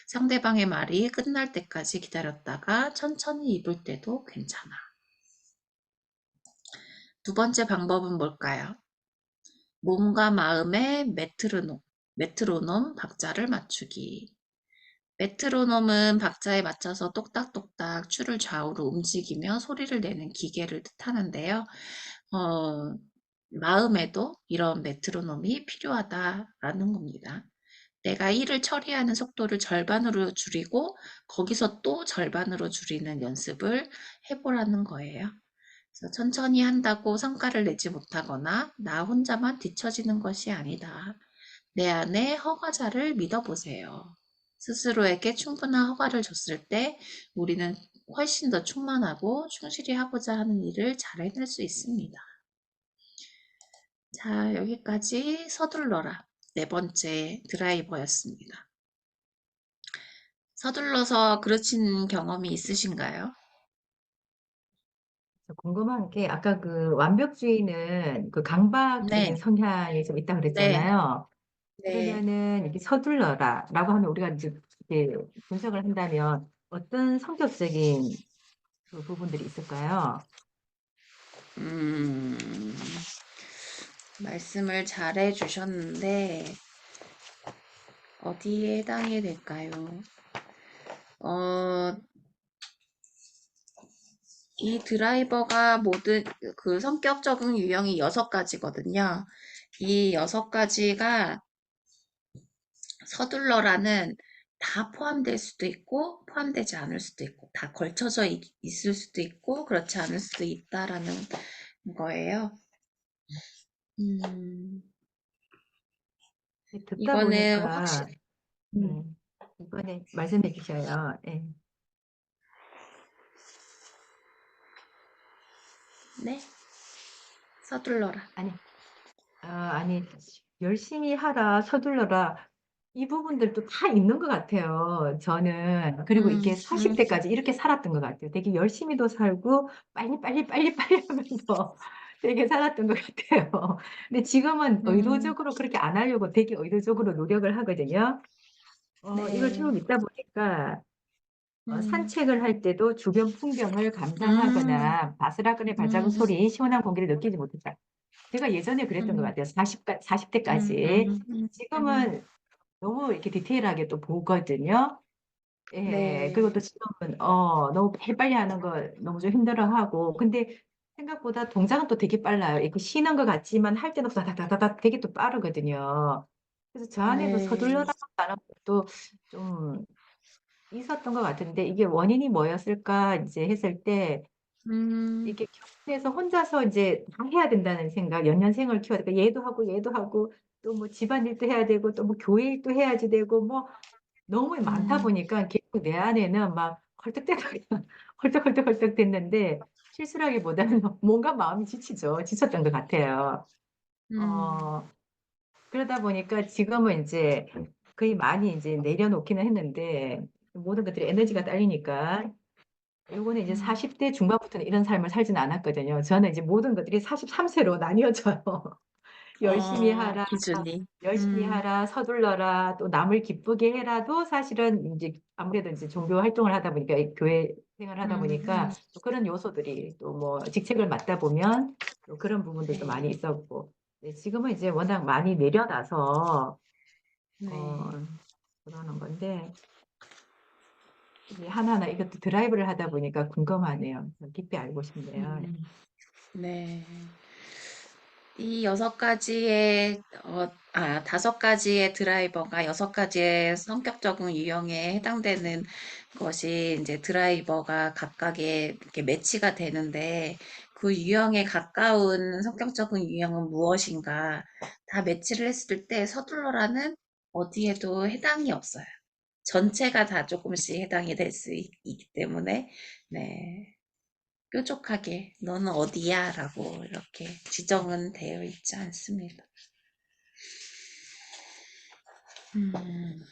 상대방의 말이 끝날 때까지 기다렸다가 천천히 입을 때도 괜찮아. 두 번째 방법은 뭘까요? 몸과 마음의 메트로놈 박자를 맞추기. 메트로놈은 박자에 맞춰서 똑딱똑딱 줄을 좌우로 움직이며 소리를 내는 기계를 뜻하는데요. 마음에도 이런 메트로놈이 필요하다라는 겁니다. 내가 일을 처리하는 속도를 절반으로 줄이고 거기서 또 절반으로 줄이는 연습을 해보라는 거예요. 그래서 천천히 한다고 성과를 내지 못하거나 나 혼자만 뒤처지는 것이 아니다. 내 안에 허가자를 믿어보세요. 스스로에게 충분한 허가를 줬을 때 우리는 훨씬 더 충만하고 충실히 하고자 하는 일을 잘 해낼 수 있습니다. 자, 여기까지 서둘러라. 네 번째 드라이버였습니다. 서둘러서 그르친 경험이 있으신가요? 궁금한 게 아까 그 완벽주의는 그 강박적인 네, 성향이 좀 있다고 네, 그랬잖아요. 네. 그러면은 이렇게 서둘러라라고 하면 우리가 이제 이렇게 분석을 한다면 어떤 성격적인 그 부분들이 있을까요? 음, 말씀을 잘 해주셨는데, 어디에 해당이 될까요? 어, 이 드라이버가 모든 그 성격 적응 유형이 6가지거든요. 이 6가지가 서둘러라는 다 포함될 수도 있고 포함되지 않을 수도 있고 다 걸쳐져 있을 수도 있고 그렇지 않을 수도 있다라는 거예요. 음, 듣다 이거는 보니까 확실히 네, 이번에 말씀해 주셔요. 예. 네, 서둘러라. 아니, 아니, 열심히 하라, 서둘러라. 이 부분들도 다 있는 것 같아요. 저는. 그리고 음, 이게 40대까지 이렇게 살았던 것 같아요. 되게 열심히도 살고, 빨리, 빨리, 빨리, 빨리 하면서 되게 살았던 것 같아요. 근데 지금은 음, 의도적으로 그렇게 안 하려고 되게 의도적으로 노력을 하거든요. 이걸 네, 쭉 있다 보니까, 음, 산책을 할 때도 주변 풍경을 음, 감상하거나 바스락거리는 발자국 음, 소리, 시원한 공기를 느끼지 못했다. 제가 예전에 그랬던 것 음, 같아요. 40대까지. 지금은 너무 이렇게 디테일하게 또 보거든요. 예, 그리고 네, 또 지금은, 너무 빨리빨리 하는 거 너무 좀 힘들어하고. 근데 생각보다 동작은 또 되게 빨라요. 이렇게 쉬는 것 같지만 할 때는 다다다다다 되게 또 빠르거든요. 그래서 저 안에도 네, 서둘러라는 것도 좀 있었던 것 같은데, 이게 원인이 뭐였을까 이제 했을 때, 음, 이렇게 격리해서 혼자서 이제 다 해야 된다는 생각, 연년생을 키워야 되고, 얘도 하고 얘도 하고, 또 뭐 집안일도 해야 되고, 또 뭐 교회 일도 해야지 되고, 뭐 너무 많다 음, 보니까 계속 내 안에는 막 헐떡대고 헐떡헐떡헐떡 됐는데, 실수라기보다는 뭔가 마음이 지쳤던 것 같아요. 음, 어, 그러다 보니까 지금은 이제 거의 많이 이제 내려놓기는 했는데, 모든 것들이 에너지가 음, 딸리니까, 요거는 이제 음. 40대 중반부터는 이런 삶을 살지는 않았거든요. 저는 이제 모든 것들이 43세로 나뉘어져요. 열심히 하라, 기준이. 열심히 하라, 서둘러라, 또 남을 기쁘게 해라도 사실은 이제 아무래도 이제 종교 활동을 하다 보니까, 이 교회 생활을 하다 음, 보니까 또 그런 요소들이 또 뭐 직책을 맡다 보면 또 그런 부분들도 네, 많이 있었고, 네, 지금은 이제 워낙 많이 내려놔서, 어, 네, 그러는 건데, 이제 하나하나 이것도 드라이브를 하다 보니까 궁금하네요. 깊이 알고 싶네요. 음, 네. 이 6가지의, 5가지의 드라이버가 6가지의 성격 적응 유형에 해당되는 것이 이제 드라이버가 각각의 이렇게 매치가 되는데, 그 유형에 가까운 성격적인 유형은 무엇인가 다 매치를 했을 때 서둘러라는 어디에도 해당이 없어요. 전체가 다 조금씩 해당이 될 수 있기 때문에 네, 뾰족하게 너는 어디야? 라고 이렇게 지정은 되어 있지 않습니다. 음,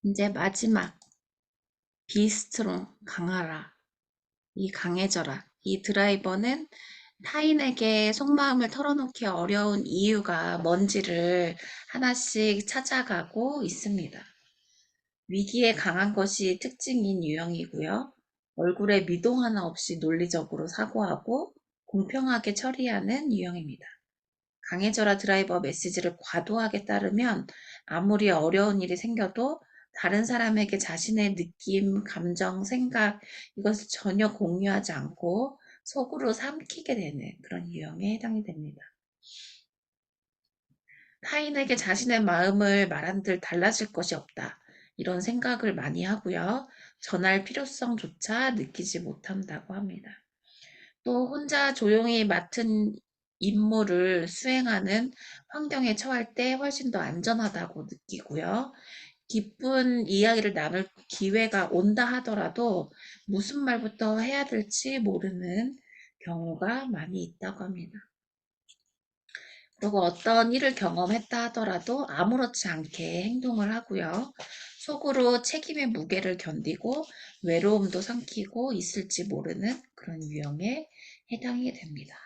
이제 마지막 비스트롱 강하라. 이 강해져라. 이 드라이버는 타인에게 속마음을 털어놓기 어려운 이유가 뭔지를 하나씩 찾아가고 있습니다. 위기에 강한 것이 특징인 유형이고요. 얼굴에 미동 하나 없이 논리적으로 사고하고 공평하게 처리하는 유형입니다. 강해져라 드라이버 메시지를 과도하게 따르면 아무리 어려운 일이 생겨도 다른 사람에게 자신의 느낌, 감정, 생각 이것을 전혀 공유하지 않고 속으로 삼키게 되는 그런 유형에 해당이 됩니다. 타인에게 자신의 마음을 말한들 달라질 것이 없다. 이런 생각을 많이 하고요. 전할 필요성조차 느끼지 못한다고 합니다. 또 혼자 조용히 맡은 임무를 수행하는 환경에 처할 때 훨씬 더 안전하다고 느끼고요. 기쁜 이야기를 나눌 기회가 온다 하더라도 무슨 말부터 해야 될지 모르는 경우가 많이 있다고 합니다. 그리고 어떤 일을 경험했다 하더라도 아무렇지 않게 행동을 하고요. 속으로 책임의 무게를 견디고 외로움도 삼키고 있을지 모르는 그런 유형에 해당이 됩니다.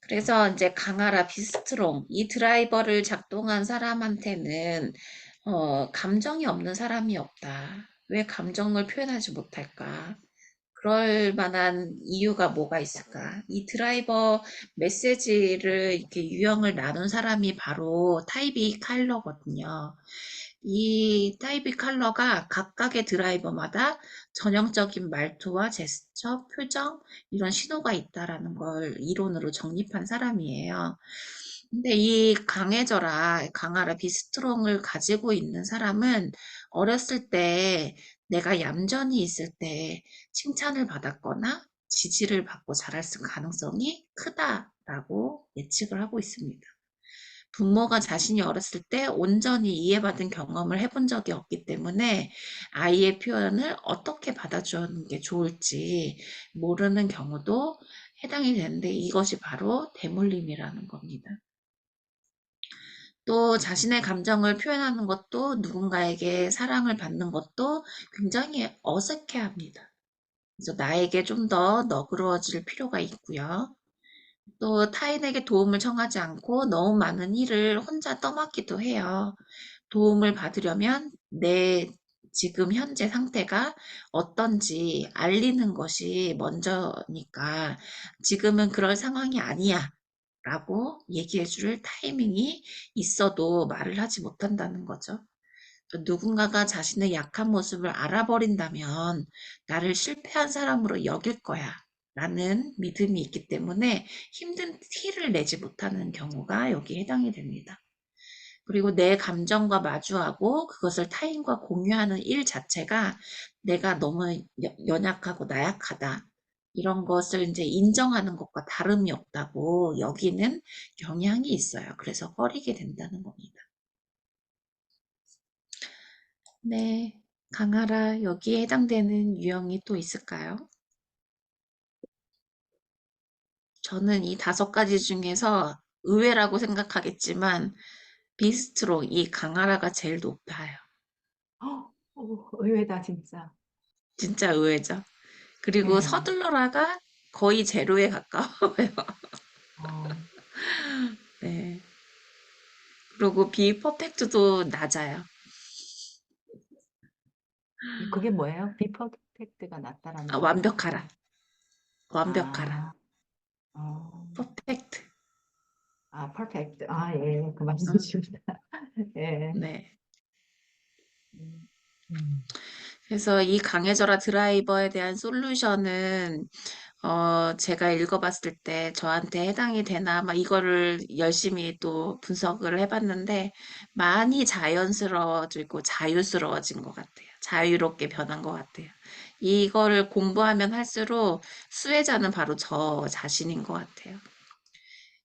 그래서 이제 강하라 비스트롱 이 드라이버를 작동한 사람한테는 감정이 없는 사람이 없다. 왜 감정을 표현하지 못할까? 그럴 만한 이유가 뭐가 있을까? 이 드라이버 메시지를 이렇게 유형을 나눈 사람이 바로 타이비 칼러거든요. 이 타이비 칼러가 각각의 드라이버마다 전형적인 말투와 제스처, 표정 이런 신호가 있다라는 걸 이론으로 정립한 사람이에요. 근데 이 강하라 비스트롱을 가지고 있는 사람은 어렸을 때 내가 얌전히 있을 때 칭찬을 받았거나 지지를 받고 자랄 가능성이 크다라고 예측을 하고 있습니다. 부모가 자신이 어렸을 때 온전히 이해받은 경험을 해본 적이 없기 때문에 아이의 표현을 어떻게 받아주는 게 좋을지 모르는 경우도 해당이 되는데 이것이 바로 대물림이라는 겁니다. 또 자신의 감정을 표현하는 것도 누군가에게 사랑을 받는 것도 굉장히 어색해합니다. 그래서 나에게 좀 더 너그러워질 필요가 있고요. 또 타인에게 도움을 청하지 않고 너무 많은 일을 혼자 떠맡기도 해요. 도움을 받으려면 내 지금 현재 상태가 어떤지 알리는 것이 먼저니까 지금은 그럴 상황이 아니야 라고 얘기해 줄 타이밍이 있어도 말을 하지 못한다는 거죠. 누군가가 자신의 약한 모습을 알아버린다면 나를 실패한 사람으로 여길 거야 라는 믿음이 있기 때문에 힘든 티를 내지 못하는 경우가 여기에 해당이 됩니다. 그리고 내 감정과 마주하고 그것을 타인과 공유하는 일 자체가 내가 너무 연약하고 나약하다. 이런 것을 이제 인정하는 것과 다름이 없다고 여기는 경향이 있어요. 그래서 꺼리게 된다는 겁니다. 네, 강하라 여기에 해당되는 유형이 또 있을까요? 저는 이 5가지 중에서 의외라고 생각하겠지만 비스트로 이 강하라가 제일 높아요. 의외다, 진짜. 진짜 의외죠. 그리고 네. 서둘러라가 거의 제로에 가까워요. 어, 네. 그리고 비퍼펙트도 낮아요. 그게 뭐예요? 비퍼펙트가 낫다라는 아, 게 뭐예요? 완벽하라. 완벽하라. 아, 어, 퍼펙트. 퍼펙트. 예, 그 음, 말씀이십니다. 예. 네. 음, 음. 그래서 이 강해져라 드라이버에 대한 솔루션은 제가 읽어봤을 때 저한테 해당이 되나, 막 이거를 열심히 또 분석을 해봤는데, 많이 자연스러워지고 자유스러워진 것 같아요. 자유롭게 변한 것 같아요. 이거를 공부하면 할수록 수혜자는 바로 저 자신인 것 같아요.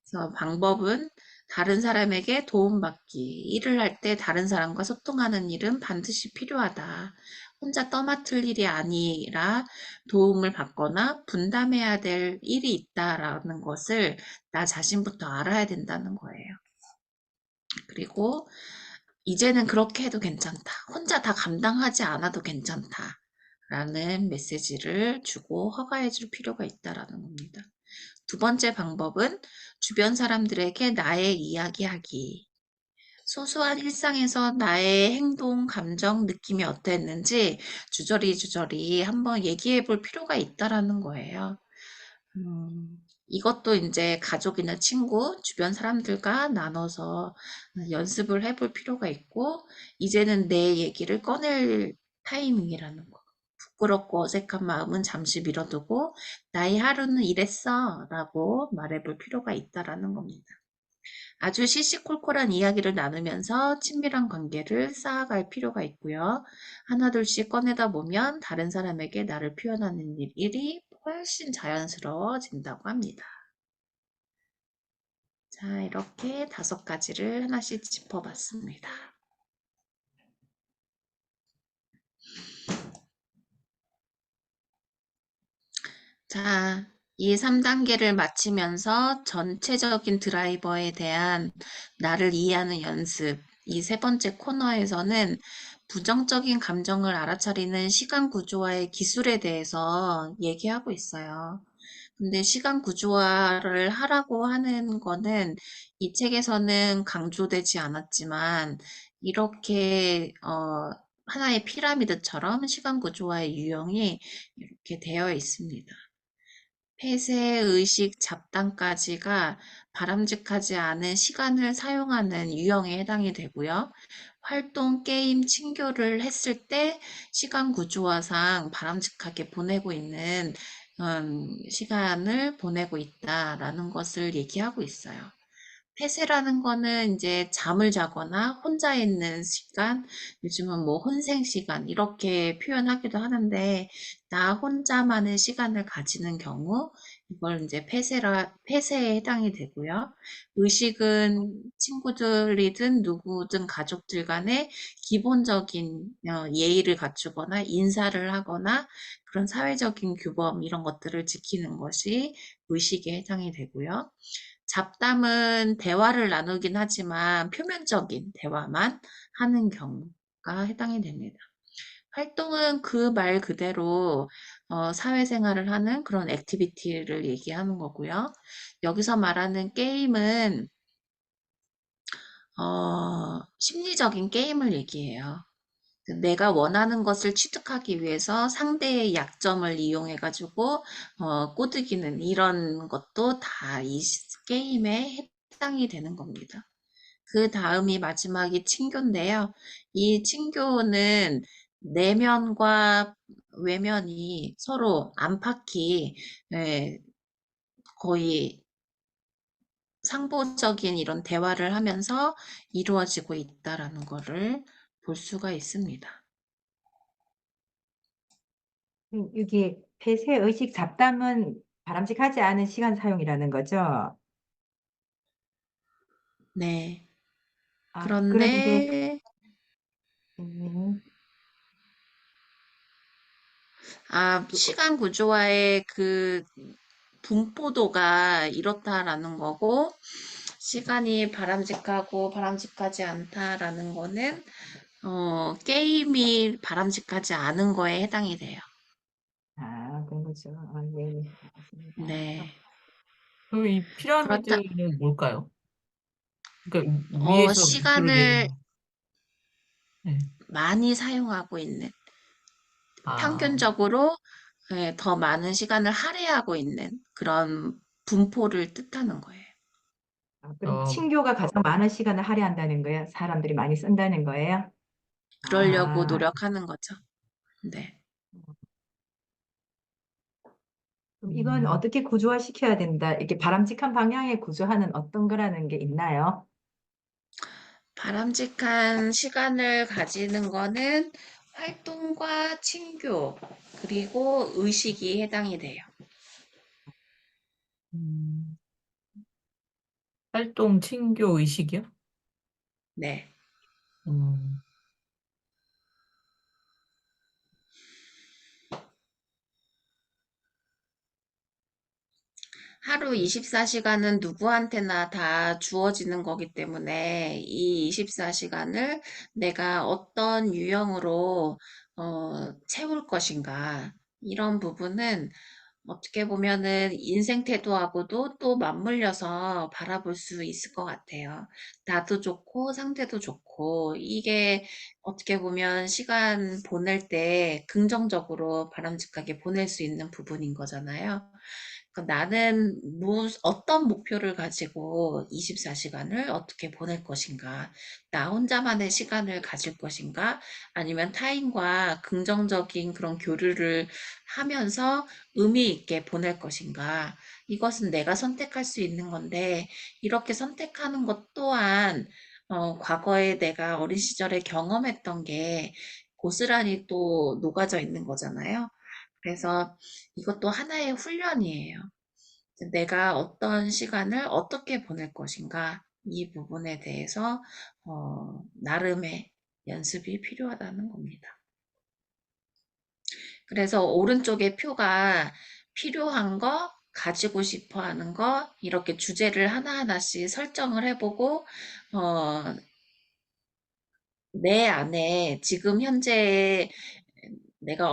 그래서 방법은 다른 사람에게 도움받기. 일을 할 때 다른 사람과 소통하는 일은 반드시 필요하다. 혼자 떠맡을 일이 아니라 도움을 받거나 분담해야 될 일이 있다라는 것을 나 자신부터 알아야 된다는 거예요. 그리고 이제는 그렇게 해도 괜찮다. 혼자 다 감당하지 않아도 괜찮다. 라는 메시지를 주고 허가해 줄 필요가 있다라는 겁니다. 두 번째 방법은 주변 사람들에게 나의 이야기하기. 소소한 일상에서 나의 행동, 감정, 느낌이 어땠는지 주저리 한번 얘기해 볼 필요가 있다라는 거예요. 이것도 이제 가족이나 친구, 주변 사람들과 나눠서 연습을 해볼 필요가 있고, 이제는 내 얘기를 꺼낼 타이밍이라는 거. 부끄럽고 어색한 마음은 잠시 밀어두고, 나의 하루는 이랬어 라고 말해볼 필요가 있다라는 겁니다. 아주 시시콜콜한 이야기를 나누면서 친밀한 관계를 쌓아갈 필요가 있고요. 하나둘씩 꺼내다 보면 다른 사람에게 나를 표현하는 일이 훨씬 자연스러워진다고 합니다. 자, 이렇게 5가지를 하나씩 짚어봤습니다. 자, 이 3단계를 마치면서 전체적인 드라이버에 대한 나를 이해하는 연습, 이 3번째 코너에서는 부정적인 감정을 알아차리는 시간 구조화의 기술에 대해서 얘기하고 있어요. 근데 시간 구조화를 하라고 하는 거는 이 책에서는 강조되지 않았지만 이렇게 하나의 피라미드처럼 시간 구조화의 유형이 이렇게 되어 있습니다. 폐쇄의식 잡담까지가 바람직하지 않은 시간을 사용하는 유형에 해당이 되고요. 활동, 게임, 친교를 했을 때 시간 구조화상 바람직하게 보내고 있는 시간을 보내고 있다라는 것을 얘기하고 있어요. 폐쇄라는 거는 이제 잠을 자거나 혼자 있는 시간, 요즘은 뭐 혼생 시간 이렇게 표현하기도 하는데 나 혼자만의 시간을 가지는 경우 이걸 이제 폐쇄에 해당이 되고요. 의식은 친구들이든 누구든 가족들 간에 기본적인 예의를 갖추거나 인사를 하거나 그런 사회적인 규범 이런 것들을 지키는 것이 의식에 해당이 되고요. 잡담은 대화를 나누긴 하지만 표면적인 대화만 하는 경우가 해당이 됩니다. 활동은 그 말 그대로 사회생활을 하는 그런 액티비티를 얘기하는 거고요. 여기서 말하는 게임은 심리적인 게임을 얘기해요. 내가 원하는 것을 취득하기 위해서 상대의 약점을 이용해가지고 꼬드기는 이런 것도 다 이 게임에 해당이 되는 겁니다. 그 다음이 마지막이 친교인데요. 이 친교는 내면과 외면이 서로 안팎이 거의 상보적인 이런 대화를 하면서 이루어지고 있다라는 것을 볼 수가 있습니다. 여기 폐쇄 의식 잡담은 바람직하지 않은 시간 사용이라는 거죠. 네. 그런데 그런데 음, 시간 구조화의 그 분포도가 이렇다라는 거고 시간이 바람직하고 바람직하지 않다라는 거는 게임이 바람직하지 않은 거에 해당이 돼요. 그런 거죠. 네, 알겠습니다. 네. 그럼 이 그렇다. 피라미드는 뭘까요? 그러니까 위에서 밑으로 시간을 내려가. 네. 많이 사용하고 있는 아, 평균적으로 더 많은 시간을 할애하고 있는 그런 분포를 뜻하는 거예요. 그럼 어, 친교가 가장 많은 시간을 할애한다는 거예요? 사람들이 많이 쓴다는 거예요? 그러려고 아, 노력하는 거죠. 네. 그럼 이건 음, 어떻게 구조화시켜야 된다? 이렇게 바람직한 방향의 구조화는 어떤 거라는 게 있나요? 바람직한 시간을 가지는 거는 활동과 친교, 그리고 의식이 해당이 돼요. 음, 활동, 친교, 의식이요? 네. 음, 하루 24시간은 누구한테나 다 주어지는 거기 때문에 이 24시간을 내가 어떤 유형으로 채울 것인가. 이런 부분은 어떻게 보면은 인생 태도하고도 또 맞물려서 바라볼 수 있을 것 같아요. 나도 좋고 상대도 좋고 이게 어떻게 보면 시간 보낼 때 긍정적으로 바람직하게 보낼 수 있는 부분인 거잖아요. 그러니까 나는 어떤 목표를 가지고 24시간을 어떻게 보낼 것인가, 나 혼자만의 시간을 가질 것인가, 아니면 타인과 긍정적인 그런 교류를 하면서 의미 있게 보낼 것인가, 이것은 내가 선택할 수 있는 건데, 이렇게 선택하는 것 또한, 과거에 내가 어린 시절에 경험했던 게 고스란히 또 녹아져 있는 거잖아요. 그래서 이것도 하나의 훈련이에요. 내가 어떤 시간을 어떻게 보낼 것인가, 이 부분에 대해서 나름의 연습이 필요하다는 겁니다. 그래서 오른쪽에 표가 필요한 거, 가지고 싶어 하는 거, 이렇게 주제를 하나하나씩 설정을 해보고, 어, 내 안에 지금 현재 내가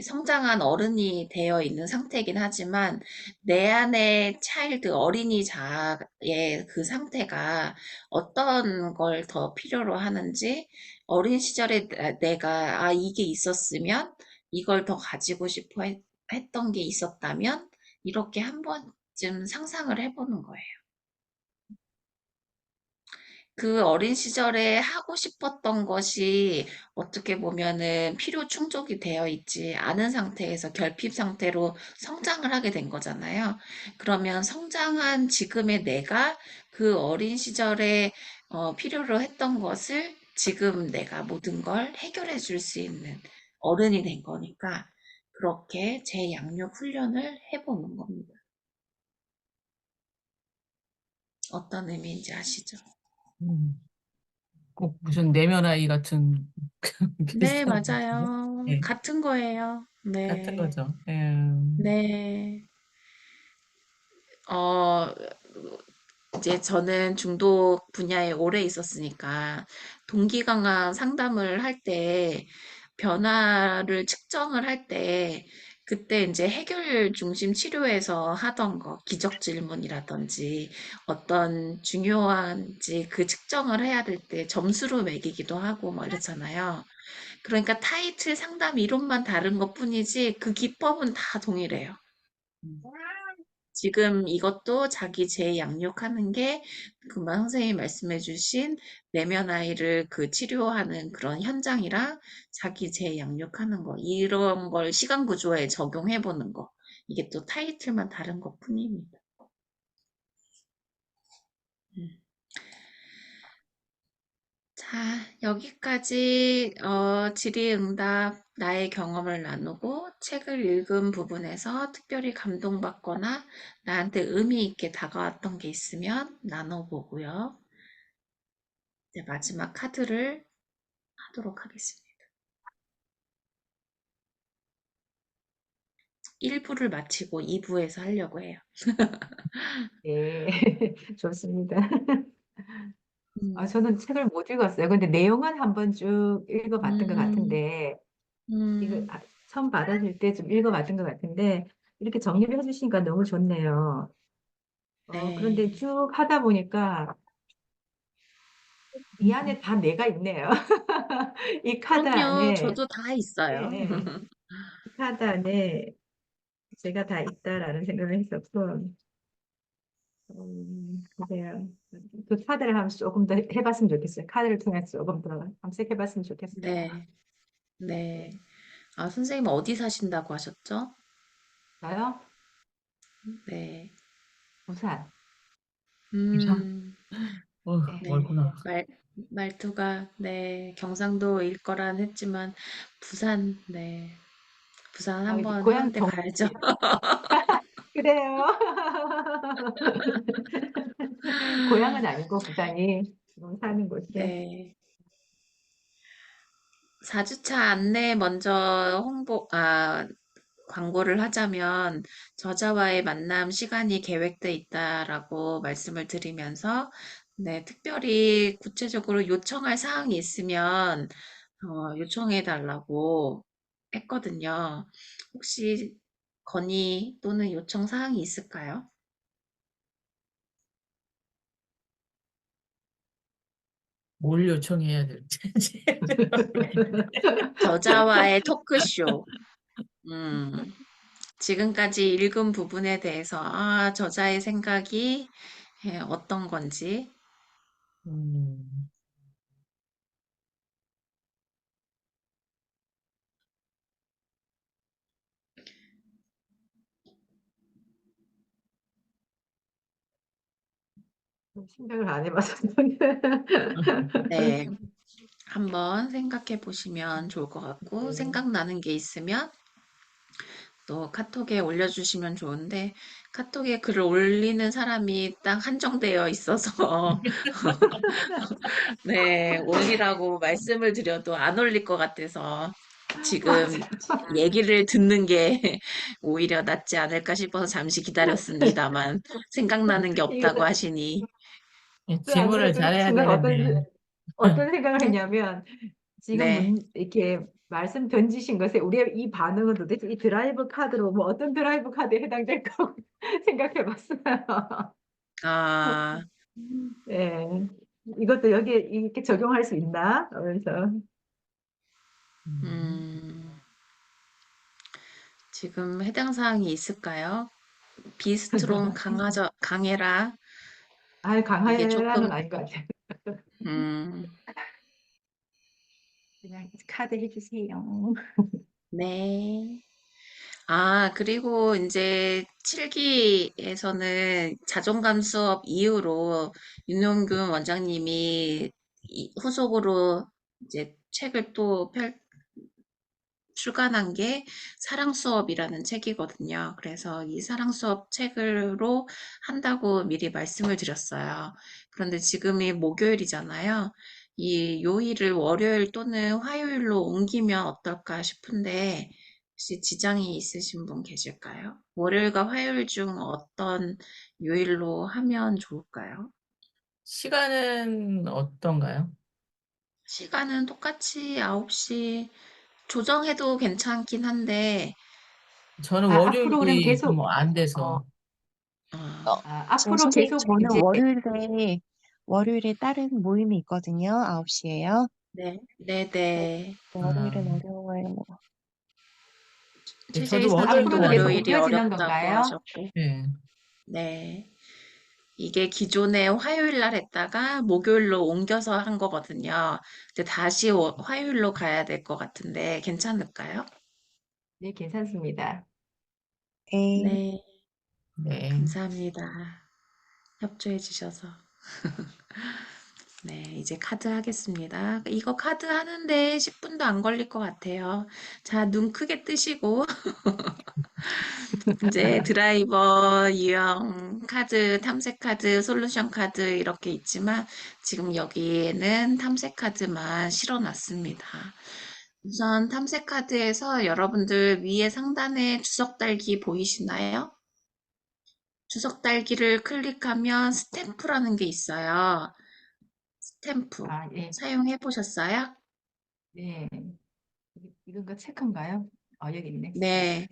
성장한 어른이 되어 있는 상태이긴 하지만, 내 안에 차일드, 어린이 자의 그 상태가 어떤 걸 더 필요로 하는지, 어린 시절에 내가, 이게 있었으면, 이걸 더 가지고 싶어 했던 게 있었다면, 이렇게 한 번쯤 상상을 해보는 거예요. 그 어린 시절에 하고 싶었던 것이 어떻게 보면은 필요 충족이 되어 있지 않은 상태에서 결핍 상태로 성장을 하게 된 거잖아요. 그러면 성장한 지금의 내가 그 어린 시절에 필요로 했던 것을 지금 내가 모든 걸 해결해 줄 수 있는 어른이 된 거니까 그렇게 재양육 훈련을 해보는 겁니다. 어떤 의미인지 아시죠? 음. 꼭 무슨 내면 아이 같은 네, 비슷한 것 같은데. 맞아요. 네, 같은 거예요. 같은 네. 거죠. 네. 어, 이제 저는 중독 분야에 오래 있었으니까 동기 강화 상담을 할 때 변화를 측정을 할 때 그때 이제 해결 중심 치료에서 하던 거, 기적 질문이라든지 어떤 중요한지 그 측정을 해야 될 때 점수로 매기기도 하고 뭐 이렇잖아요. 그러니까 타이틀 상담 이론만 다른 것뿐이지 그 기법은 다 동일해요. 음. 지금 이것도 자기 재양육하는 게 금방 선생님이 말씀해 주신 내면 아이를 그 치료하는 그런 현장이랑 자기 재양육하는 거 이런 걸 시간 구조에 적용해 보는 거 이게 또 타이틀만 다른 것뿐입니다. 음. 자, 여기까지 질의응답 나의 경험을 나누고 책을 읽은 부분에서 특별히 감동받거나 나한테 의미 있게 다가왔던 게 있으면 나눠보고요. 이제 마지막 카드를 하도록 하겠습니다. 1부를 마치고 2부에서 하려고 해요. 네, 좋습니다. 음, 저는 책을 못 읽었어요. 근데 내용은 한번 쭉 읽어봤던 것 음, 같은데, 이거 음, 처음 받았을 때 좀 읽어봤던 것 같은데, 이렇게 정리를 해주시니까 너무 좋네요. 그런데 네. 쭉 하다 보니까 이 안에 다 내가 있네요. 이 카드 그럼요. 안에, 저도 다 예, 있어요. 예. 이 카드 안에 제가 다 있다라는 생각을 했었고, 그래요. 그 카드를 한번 조금 더 해봤으면 좋겠어요. 카드를 통해서 조금 더 검색해봤으면 좋겠어요. 네, 네. 네. 선생님 어디 사신다고 하셨죠? 저요? 네. 부산. 부산? 음, 네. 네. 멀구나. 말투가, 네, 경상도일 거란 했지만, 부산, 네. 부산 이제 한번 고향 해운대 가야죠. 그래요. 고향은 아니고 부산이 지금 사는 곳이. 네. 4주차 안내 먼저 광고를 하자면, 저자와의 만남 시간이 계획돼 있다라고 말씀을 드리면서, 네, 특별히 구체적으로 요청할 사항이 있으면, 요청해 달라고 했거든요. 혹시 건의 또는 요청 사항이 있을까요? 뭘 요청해야 될지. 저자와의 토크쇼. 음, 지금까지 읽은 부분에 대해서, 저자의 생각이 어떤 건지, 음, 생각을 안 해봐서. 네, 한번 생각해 보시면 좋을 것 같고, 네. 생각나는 게 있으면 또 카톡에 올려주시면 좋은데, 카톡에 글을 올리는 사람이 딱 한정되어 있어서, 네, 올리라고 말씀을 드려도 안 올릴 것 같아서, 지금 맞아요. 얘기를 듣는 게 오히려 낫지 않을까 싶어서 잠시 기다렸습니다만, 생각나는 게 없다고 이거 하시니, 안 질문을 그래도 잘해야 순간 되는데. 어떤 생각을 했냐면 지금 네, 이렇게 말씀 던지신 것에 우리의 이 반응은 도대체 이 드라이브 카드로 뭐 어떤 드라이브 카드에 해당될까 생각해 봤어요. 아, 네. 이것도 여기에 이렇게 적용할 수 있나? 그래서 음, 음, 지금 해당 사항이 있을까요? 비스트론 강해라. 이게 강하게라는 조금, 아닌 것 같아요. 음, 그냥 카드 해주세요. 네. 그리고 이제 7기에서는 자존감 수업 이후로 윤용균 원장님이 후속으로 이제 책을 또 출간한 게 사랑 수업이라는 책이거든요. 그래서 이 사랑 수업 책으로 한다고 미리 말씀을 드렸어요. 그런데 지금이 목요일이잖아요. 이 요일을 월요일 또는 화요일로 옮기면 어떨까 싶은데 혹시 지장이 있으신 분 계실까요? 월요일과 화요일 중 어떤 요일로 하면 좋을까요? 시간은 어떤가요? 시간은 똑같이 9시 조정해도 괜찮긴 한데 저는 앞으로 그럼 월요일이 좀 계속 안 어, 돼서. 앞으로 선생님, 계속 저는 이제 월요일에 다른 모임이 있거든요. 9시에요. 네, 네네. 월요일은 아, 어려워요. 뭐. 네, 최재희 저도 선생님도 월요일은 앞으로도 계속 어려워요. 월요일이 옮겨지는 어렵다고 건가요? 하셨고, 네. 네. 이게 기존에 화요일 날 했다가 목요일로 옮겨서 한 거거든요. 근데 다시 화요일로 가야 될 것 같은데 괜찮을까요? 네, 괜찮습니다. 네. 네, 네. 감사합니다. 협조해 주셔서. 네, 이제 카드 하겠습니다. 이거 카드 하는데 10분도 안 걸릴 것 같아요. 자, 눈 크게 뜨시고 이제 드라이버 유형 카드, 탐색 카드, 솔루션 카드 이렇게 있지만 지금 여기에는 탐색 카드만 실어놨습니다. 우선 탐색 카드에서 여러분들 위에 상단에 주석 달기 보이시나요? 주석 달기를 클릭하면 스탬프라는 게 있어요. 스탬프 예, 사용해 보셨어요? 네. 이건 거 체크인가요? 여기 있네. 네. 네.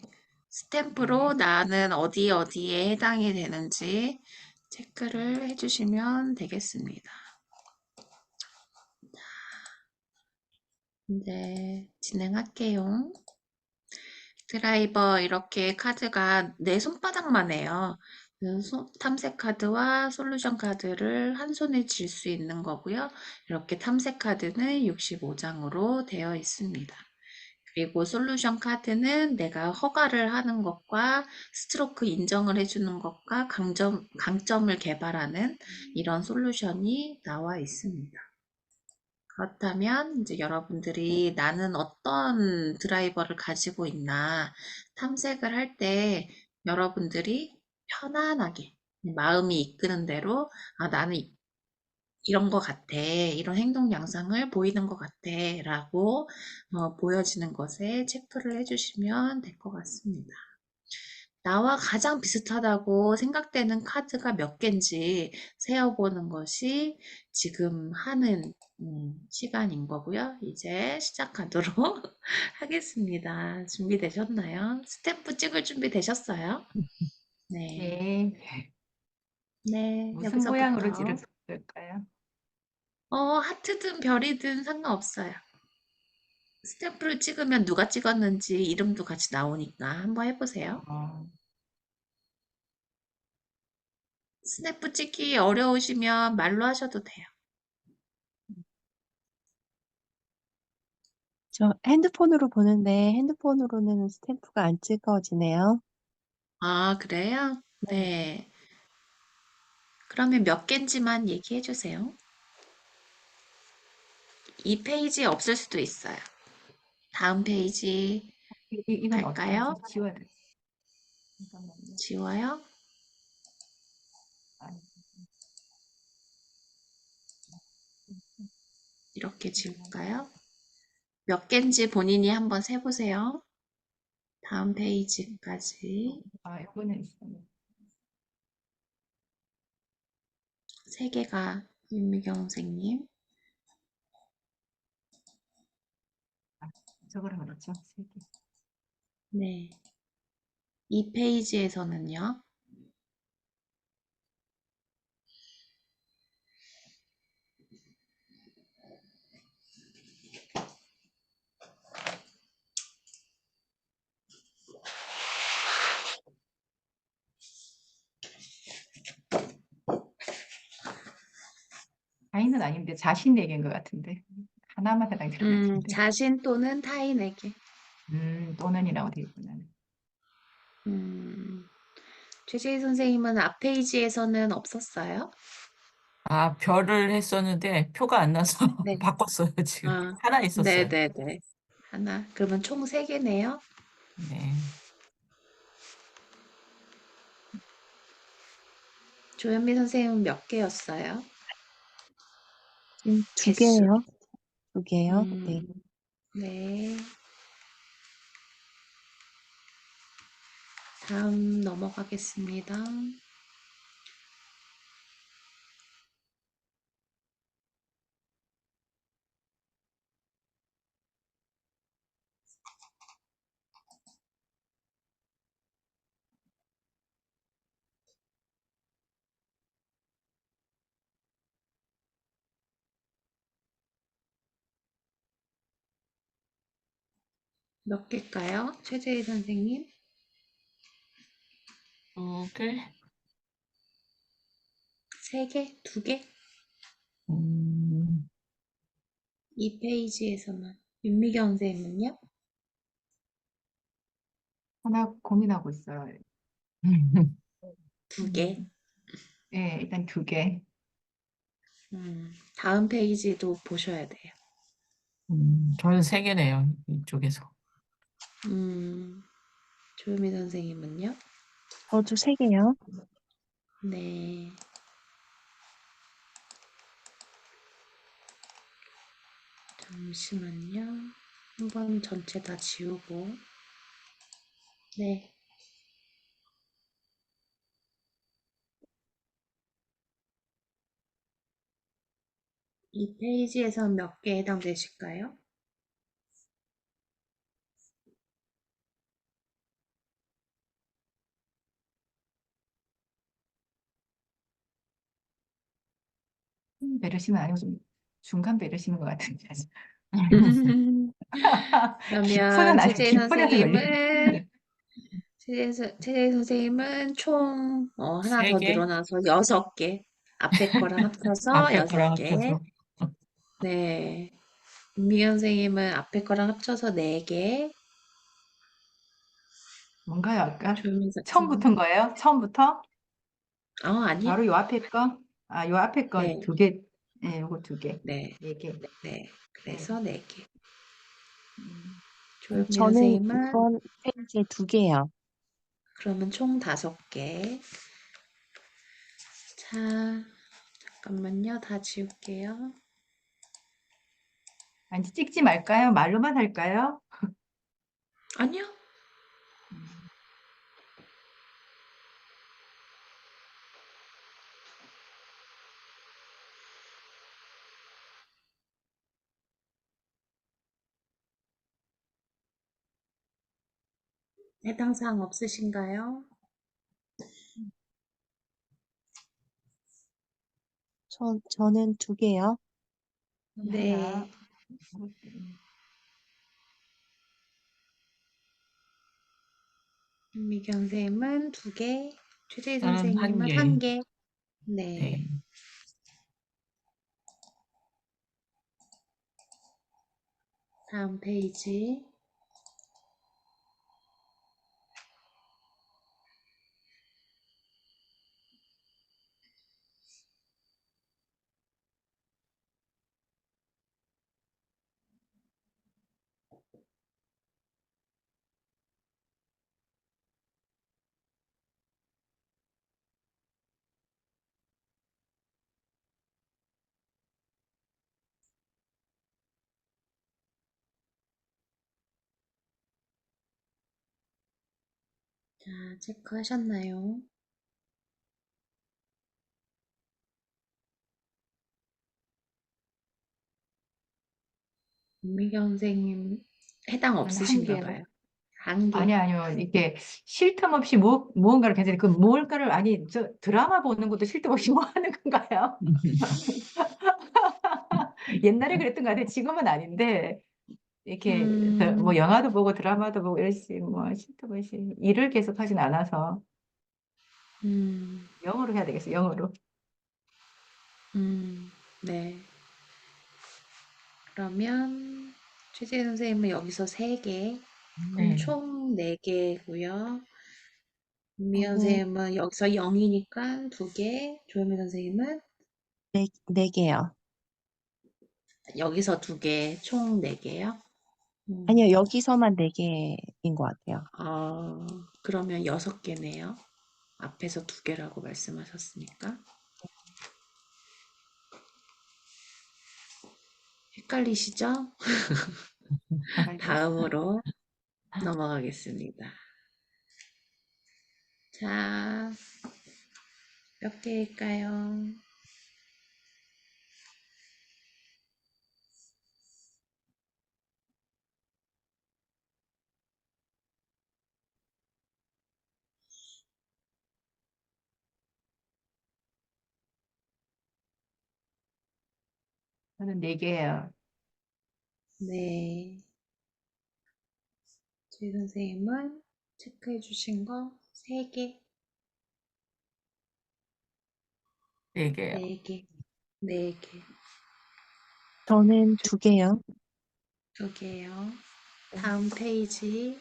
스탬프로 나는 어디에 해당이 되는지 체크를 해주시면 되겠습니다. 이제 진행할게요. 드라이버 이렇게 카드가 내 손바닥만 해요. 탐색 카드와 솔루션 카드를 한 손에 쥘 수 있는 거고요. 이렇게 탐색 카드는 65장으로 되어 있습니다. 그리고 솔루션 카드는 내가 허가를 하는 것과 스트로크 인정을 해주는 것과 강점을 개발하는 이런 솔루션이 나와 있습니다. 그렇다면 이제 여러분들이 나는 어떤 드라이버를 가지고 있나 탐색을 할 때 여러분들이 편안하게 마음이 이끄는 대로 나는 이런 것 같아. 이런 행동 양상을 보이는 것 같아. 라고 보여지는 것에 체크를 해주시면 될 것 같습니다. 나와 가장 비슷하다고 생각되는 카드가 몇 개인지 세어보는 것이 지금 하는 시간인 거고요. 이제 시작하도록 하겠습니다. 준비되셨나요? 스탬프 찍을 준비 되셨어요? 네. 네. 네, 무슨 모양으로 여기서부터. 찍을까요? 하트든 별이든 상관없어요. 스탬프를 찍으면 누가 찍었는지 이름도 같이 나오니까 한번 해보세요. 어, 스탬프 찍기 어려우시면 말로 하셔도 돼요. 저 핸드폰으로 보는데 핸드폰으로는 스탬프가 안 찍어지네요. 아, 그래요? 네. 그러면 몇 개인지만 얘기해 주세요. 이 페이지에 없을 수도 있어요. 다음 페이지 이건 갈까요? 어떡하지? 지워야 돼. 잠깐만요. 지워요? 아니, 이렇게 지울까요? 몇 개인지 본인이 한번 세보세요. 다음 페이지까지 이거는 있어요. 3개가 윤미경 선생님. 저거라 그랬죠? 3개. 네. 이 페이지에서는요. 자인은 아닌데 자신 얘기인 것 같은데. 하나만 해당이 될 것 같은데. 자신 또는 타인에게. 또는이라고 되어 있구나. 최재희 선생님은 앞 페이지에서는 없었어요? 별을 했었는데 표가 안 나서 네. 바꿨어요, 지금. 아, 하나 있었어요. 네네네. 하나. 그러면 총 3개네요. 네. 조현미 선생님은 몇 개였어요? 지금 2 개수. 개예요. 2 개요. 네. 네. 다음 넘어가겠습니다. 몇 개일까요? 최재희 선생님? 2개? 3개? 2개? 음, 이 페이지에서만. 윤미경 선생님은요? 하나 고민하고 있어요. 2개. 네, 일단 2개. 다음 페이지도 보셔야 돼요. 저는 3개네요, 이쪽에서. 조현미 선생님은요? 저도 3 개요. 네. 잠시만요. 한번 전체 다 지우고. 네. 이 페이지에서 몇 개 해당되실까요? 배려심은 아니고 좀 중간 배려심인 것 같은데. 그러면 푸는 아주 기쁜에서 걸리네. 최재희 선생님은 총 하나 더 3개? 늘어나서 6개. 앞에 거랑 합쳐서 앞에 거랑 6개. 합쳐서. 네. 김미경 선생님은 앞에 거랑 합쳐서 4개, 뭔가요, 아까? 조은미 선생님, 처음부터인 거예요? 처음부터? 아니요. 바로 요 앞에 거? 아, 요 앞에 거 네, 2개. 네, 요거 2개. 네, 4개. 네. 네. 그래서 4개. 음, 조은미 저는 선생님은 이번 페이지에 2개요. 그러면 총 5개. 자, 잠깐만요. 다 지울게요. 아, 이제 찍지 말까요? 말로만 할까요? 아니요. 음, 해당 사항 없으신가요? 저는 2개요. 여기 네. 하나. 김미경 선생님은 2개, 최재희 나는 한 선생님은 개. 1개. 네. 네. 다음 페이지. 자, 체크하셨나요? 김미경 선생님 해당 저는 한 없으신가 개요. 봐요. 1개. 아니요. 이게 쉴 틈 없이 무언가를 괜찮은데 그 무언가를 아니 저 드라마 보는 것도 쉴 틈 없이 뭐 하는 건가요? 옛날에 그랬던 것 같아요. 지금은 아닌데 이렇게 뭐 음, 영화도 보고 드라마도 보고 이렇지 뭐쉴 틈 없이 일을 계속 하진 않아서 음, 영어로 해야 되겠어요. 영어로. 네. 그러면 최재 선생님은 여기서 3개, 그럼 네. 총 4개고요. 김미연 저는 선생님은 여기서 0이니까 2개, 조현미 선생님은 4개요. 여기서 2개, 총 4개요. 아니요, 여기서만 4개인 것 같아요. 그러면 6개네요. 앞에서 2개라고 말씀하셨으니까. 헷갈리시죠? 알죠? 다음으로 넘어가겠습니다. 자, 몇 개일까요? 저는 4개예요. 네. 제 선생님은 체크해 주신 거 3개, 4개요. 4개, 4개, 저는 2개요. 2개요. 다음 페이지.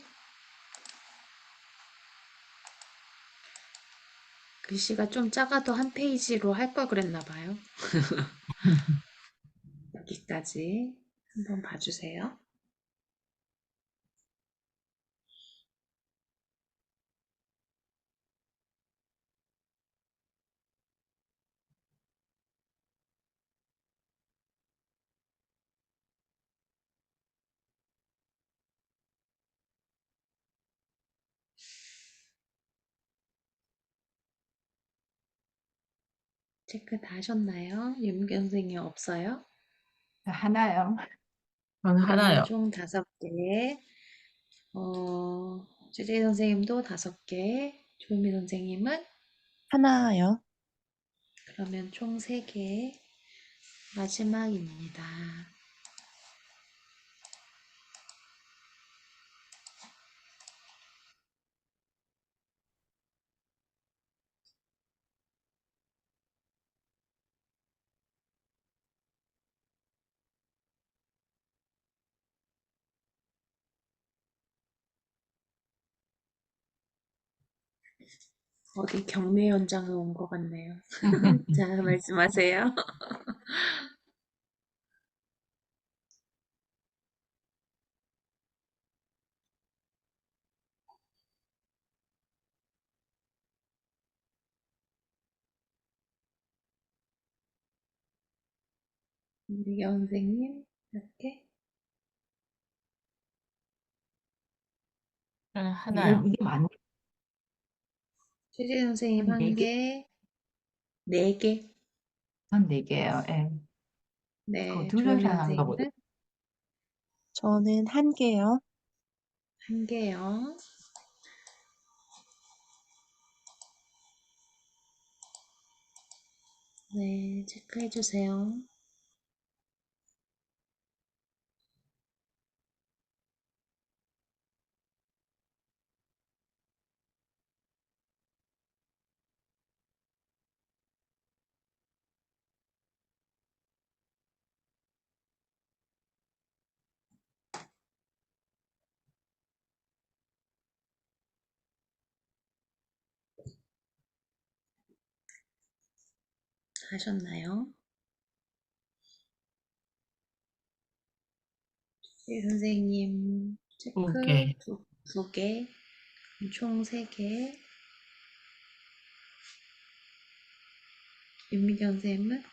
글씨가 좀 작아도 한 페이지로 할 걸 그랬나 봐요. 여기까지 한번 봐주세요. 체크 다 하셨나요? 윤경 선생님 없어요? 하나요. 저는 그러면 하나요. 총 5개. 최재희 선생님도 5개. 조은미 선생님은 하나요. 그러면 총 3개. 마지막입니다. 어디 경매 현장에 온 것 같네요. 자, 말씀하세요. 윤미경 선생님, 이렇게. 하나요. 이게 맞네. 최재 선생님 한 한 네 개, 개, 네 개. 한 네 개예요. 예. 그거 네, 둘 조현미 이상한가 보다. 선생님은 저는 한 개요. 한 개요. 네, 체크해 주세요. 하셨나요? 네, 선생님, 두 체크 개. 두 개, 총 세 개. 윤미경 선생님은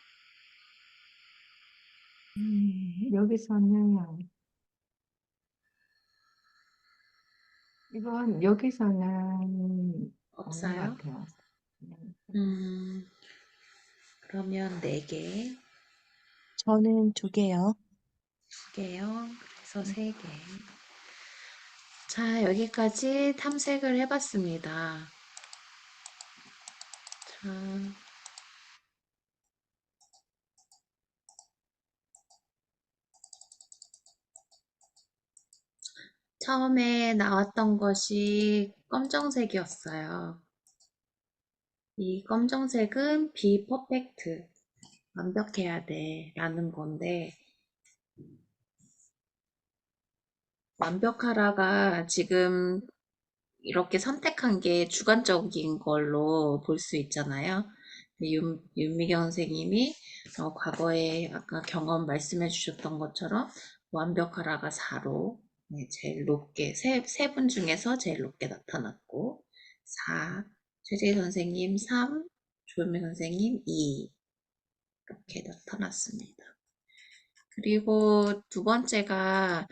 여기서는 이건 여기서는 없는 것 없어요? 같아요. 음, 그러면 네 개, 저는 두 개요. 두 개요. 그래서 세 개. 자, 여기까지 탐색을 해봤습니다. 자, 처음에 나왔던 것이 검정색이었어요. 이 검정색은 be perfect, 완벽해야 돼 라는 건데, 완벽하라가 지금 이렇게 선택한 게 주관적인 걸로 볼 수 있잖아요. 윤미경 선생님이 과거에 아까 경험 말씀해 주셨던 것처럼 완벽하라가 4로 제일 높게 세 분 중에서 제일 높게 나타났고 4, 최재 선생님 3, 조현미 선생님 2 이렇게 나타났습니다. 그리고 두 번째가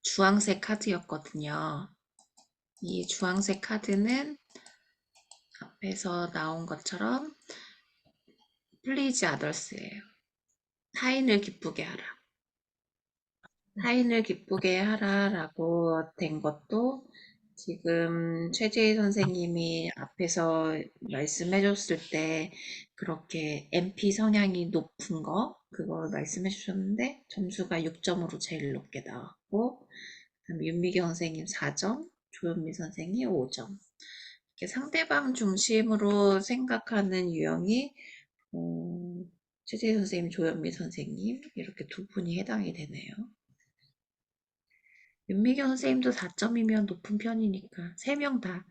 주황색 카드였거든요. 이 주황색 카드는 앞에서 나온 것처럼 please others예요. 타인을 기쁘게 하라. 타인을 기쁘게 하라라고 된 것도 지금 최재희 선생님이 앞에서 말씀해 줬을 때 그렇게 MP 성향이 높은 거 그걸 말씀해 주셨는데 점수가 6점으로 제일 높게 나왔고 그다음에 윤미경 선생님 4점, 조현미 선생님 5점. 이렇게 상대방 중심으로 생각하는 유형이 최재 선생님, 조현미 선생님 이렇게 두 분이 해당이 되네요. 윤미경 선생님도 4점이면 높은 편이니까 세 명 다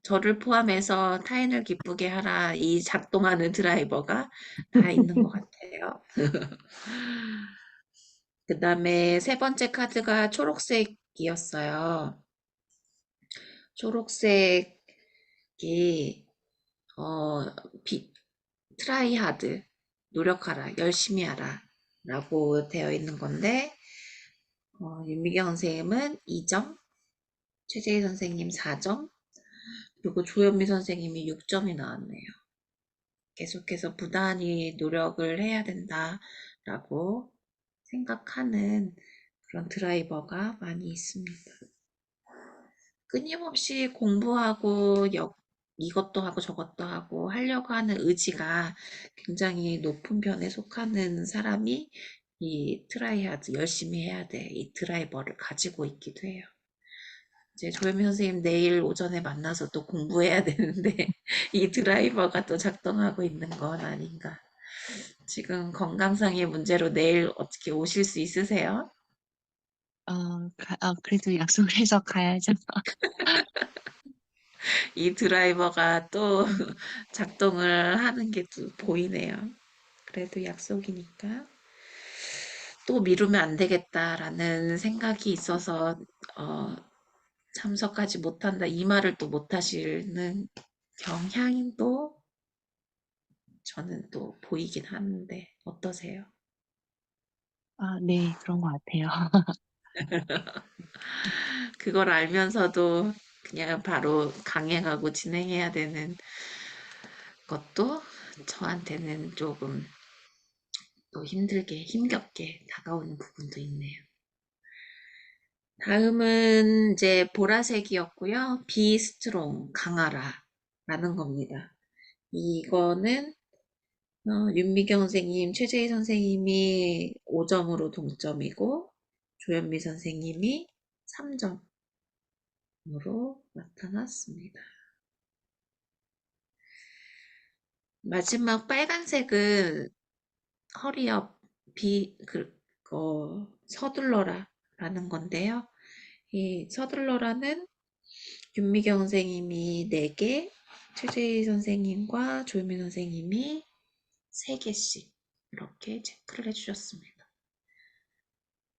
저를 포함해서 타인을 기쁘게 하라 이 작동하는 드라이버가 다 있는 것 같아요. 그 다음에 세 번째 카드가 초록색이었어요. 초록색이 어, 트라이 하드, 노력하라, 열심히 하라 라고 되어 있는 건데 윤미경 선생님은 2점, 최재희 선생님 4점, 그리고 조현미 선생님이 6점이 나왔네요. 계속해서 부단히 노력을 해야 된다라고 생각하는 그런 드라이버가 많이 있습니다. 끊임없이 공부하고 이것도 하고 저것도 하고 하려고 하는 의지가 굉장히 높은 편에 속하는 사람이 이 트라이하드 열심히 해야 돼. 이 드라이버를 가지고 있기도 해요. 이제 조현미 선생님 내일 오전에 만나서 또 공부해야 되는데 이 드라이버가 또 작동하고 있는 건 아닌가. 지금 건강상의 문제로 내일 어떻게 오실 수 있으세요? 그래도 약속을 해서 가야죠. 이 드라이버가 또 작동을 하는 게 또 보이네요. 그래도 약속이니까 또 미루면 안 되겠다라는 생각이 있어서 어, 참석하지 못한다 이 말을 또 못하시는 경향도 저는 또 보이긴 하는데 어떠세요? 네, 그런 것 같아요. 그걸 알면서도 그냥 바로 강행하고 진행해야 되는 것도 저한테는 조금 또 힘들게, 힘겹게 다가오는 부분도 있네요. 다음은 이제 보라색이었고요. Be strong, 강하라 라는 겁니다. 이거는 윤미경 선생님, 최재희 선생님이 5점으로 동점이고 조현미 선생님이 3점으로 나타났습니다. 마지막 빨간색은 허리업 서둘러라 라는 건데요. 이 서둘러라는 윤미경 선생님이 4개, 최재희 선생님과 조현미 선생님이 3개씩 이렇게 체크를 해주셨습니다.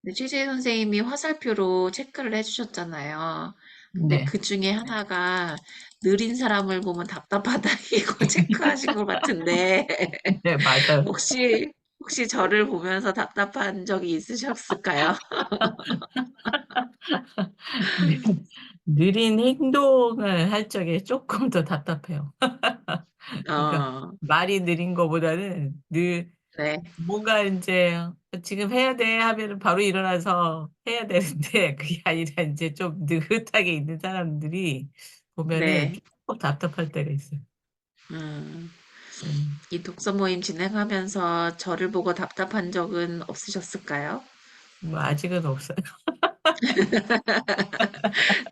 근데 최재희 선생님이 화살표로 체크를 해주셨잖아요. 근데 네. 그 중에 하나가 느린 사람을 보면 답답하다 이거 체크하신 것 같은데 네, 맞아요. 혹시 저를 보면서 답답한 적이 있으셨을까요? 느- 느린 행동을 할 적에 조금 더 답답해요. 그러니까 어, 말이 느린 거보다는 네, 뭔가 이제 지금 해야 돼 하면은 바로 일어나서 해야 되는데 그게 아니라 이제 좀 느긋하게 있는 사람들이 보면은 네. 조금 답답할 때가 있어요. 음, 음. 이 독서 모임 진행하면서 저를 보고 답답한 적은 없으셨을까요? 뭐 아직은 없어요.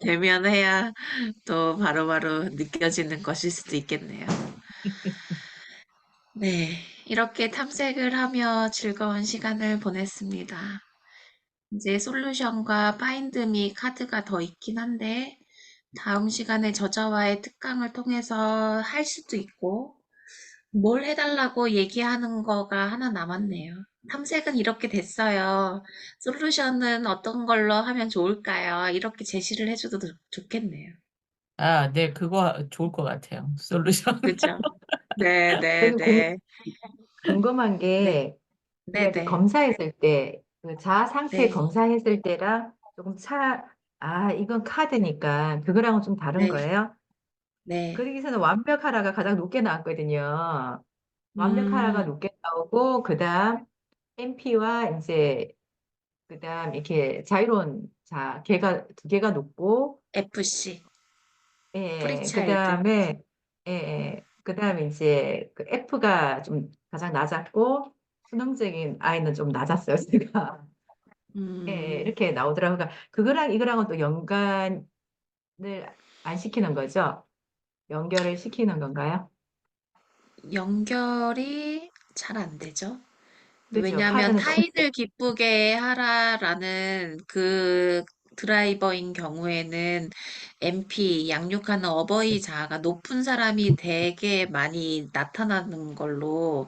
대면해야 또 바로바로 느껴지는 것일 수도 있겠네요. 네, 이렇게 탐색을 하며 즐거운 시간을 보냈습니다. 이제 솔루션과 파인드미 카드가 더 있긴 한데 다음 시간에 저자와의 특강을 통해서 할 수도 있고 뭘 해달라고 얘기하는 거가 하나 남았네요. 탐색은 이렇게 됐어요. 솔루션은 어떤 걸로 하면 좋을까요? 이렇게 제시를 해줘도 좋겠네요. 아, 네, 그거 좋을 것 같아요. 솔루션. 그죠? 네, 네, 그리고 네. 궁금한 네, 게 우리가 네, 이렇게 네, 검사했을 때, 그 자아 상태 네, 검사했을 때랑 조금 이건 카드니까 그거랑은 좀 다른 네, 거예요? 네. 거기서는 완벽하라가 가장 높게 나왔거든요. 완벽하라가 음, 높게 나오고, 그 다음 MP와 이제, 그 다음 이렇게 자유로운 걔가 2개가 높고, FC, 그 프리차일드. 다음에, 그 다음에 이제 그 F가 좀 가장 낮았고, 수능적인 아이는 좀 낮았어요, 제가. 음, 이렇게 나오더라고요. 그러니까 그거랑 이거랑은 또 연관을 안 시키는 거죠? 연결을 시키는 건가요? 연결이 잘 안 되죠. 그죠? 왜냐하면 카드는 좀, 타인을 기쁘게 하라라는 그 드라이버인 경우에는 MP, 양육하는 어버이 자아가 높은 사람이 되게 많이 나타나는 걸로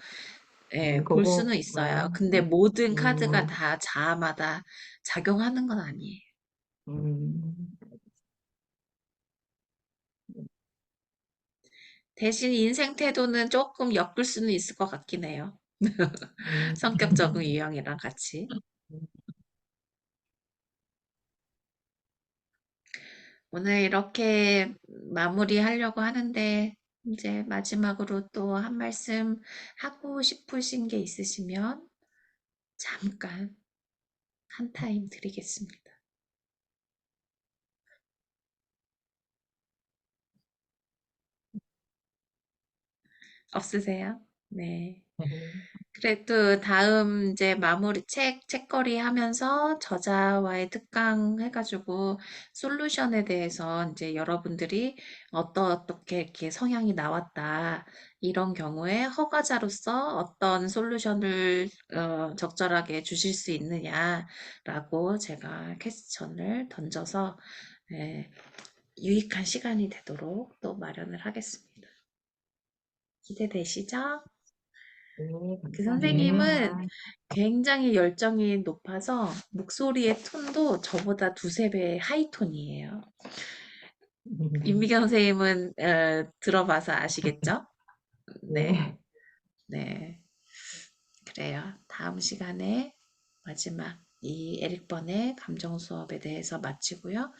볼 수는 있어요. 그거구나. 근데 모든 카드가 음, 다 자아마다 작용하는 건 아니에요. 음, 대신 인생 태도는 조금 엮을 수는 있을 것 같긴 해요. 음, 성격 적응 유형이랑 같이. 오늘 이렇게 마무리하려고 하는데, 이제 마지막으로 또 한 말씀 하고 싶으신 게 있으시면 잠깐 한 타임 드리겠습니다. 없으세요? 네. 그래도 다음 이제 마무리 책거리 하면서 저자와의 특강 해가지고 솔루션에 대해서 이제 여러분들이 어떻게 이렇게 성향이 나왔다. 이런 경우에 허가자로서 어떤 솔루션을 적절하게 주실 수 있느냐라고 제가 퀘스천을 던져서 예, 유익한 시간이 되도록 또 마련을 하겠습니다. 기대되시죠? 네, 그 네. 선생님은 감사합니다. 굉장히 열정이 높아서 목소리의 톤도 저보다 두세 배 하이톤이에요. 윤미경 선생님은 들어봐서 아시겠죠? 네, 네. 네. 그래요. 다음 시간에 마지막 이 에릭 번의 감정 수업에 대해서 마치고요.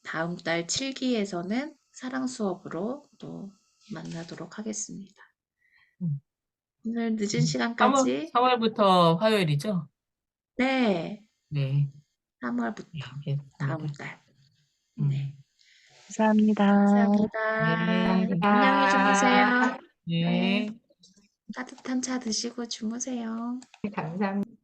다음 달 7기에서는 사랑 수업으로 또 만나도록 하겠습니다. 음. 오늘 늦은 3월, 시간까지 4월부터 화요일이죠? 네, 네. 3월부터 네, 다음 알겠습니다. 달. 네, 감사합니다. 감사합니다. 네. 안녕히 주무세요. 네, 네. 따뜻한 차 드시고 주무세요. 감사합니다.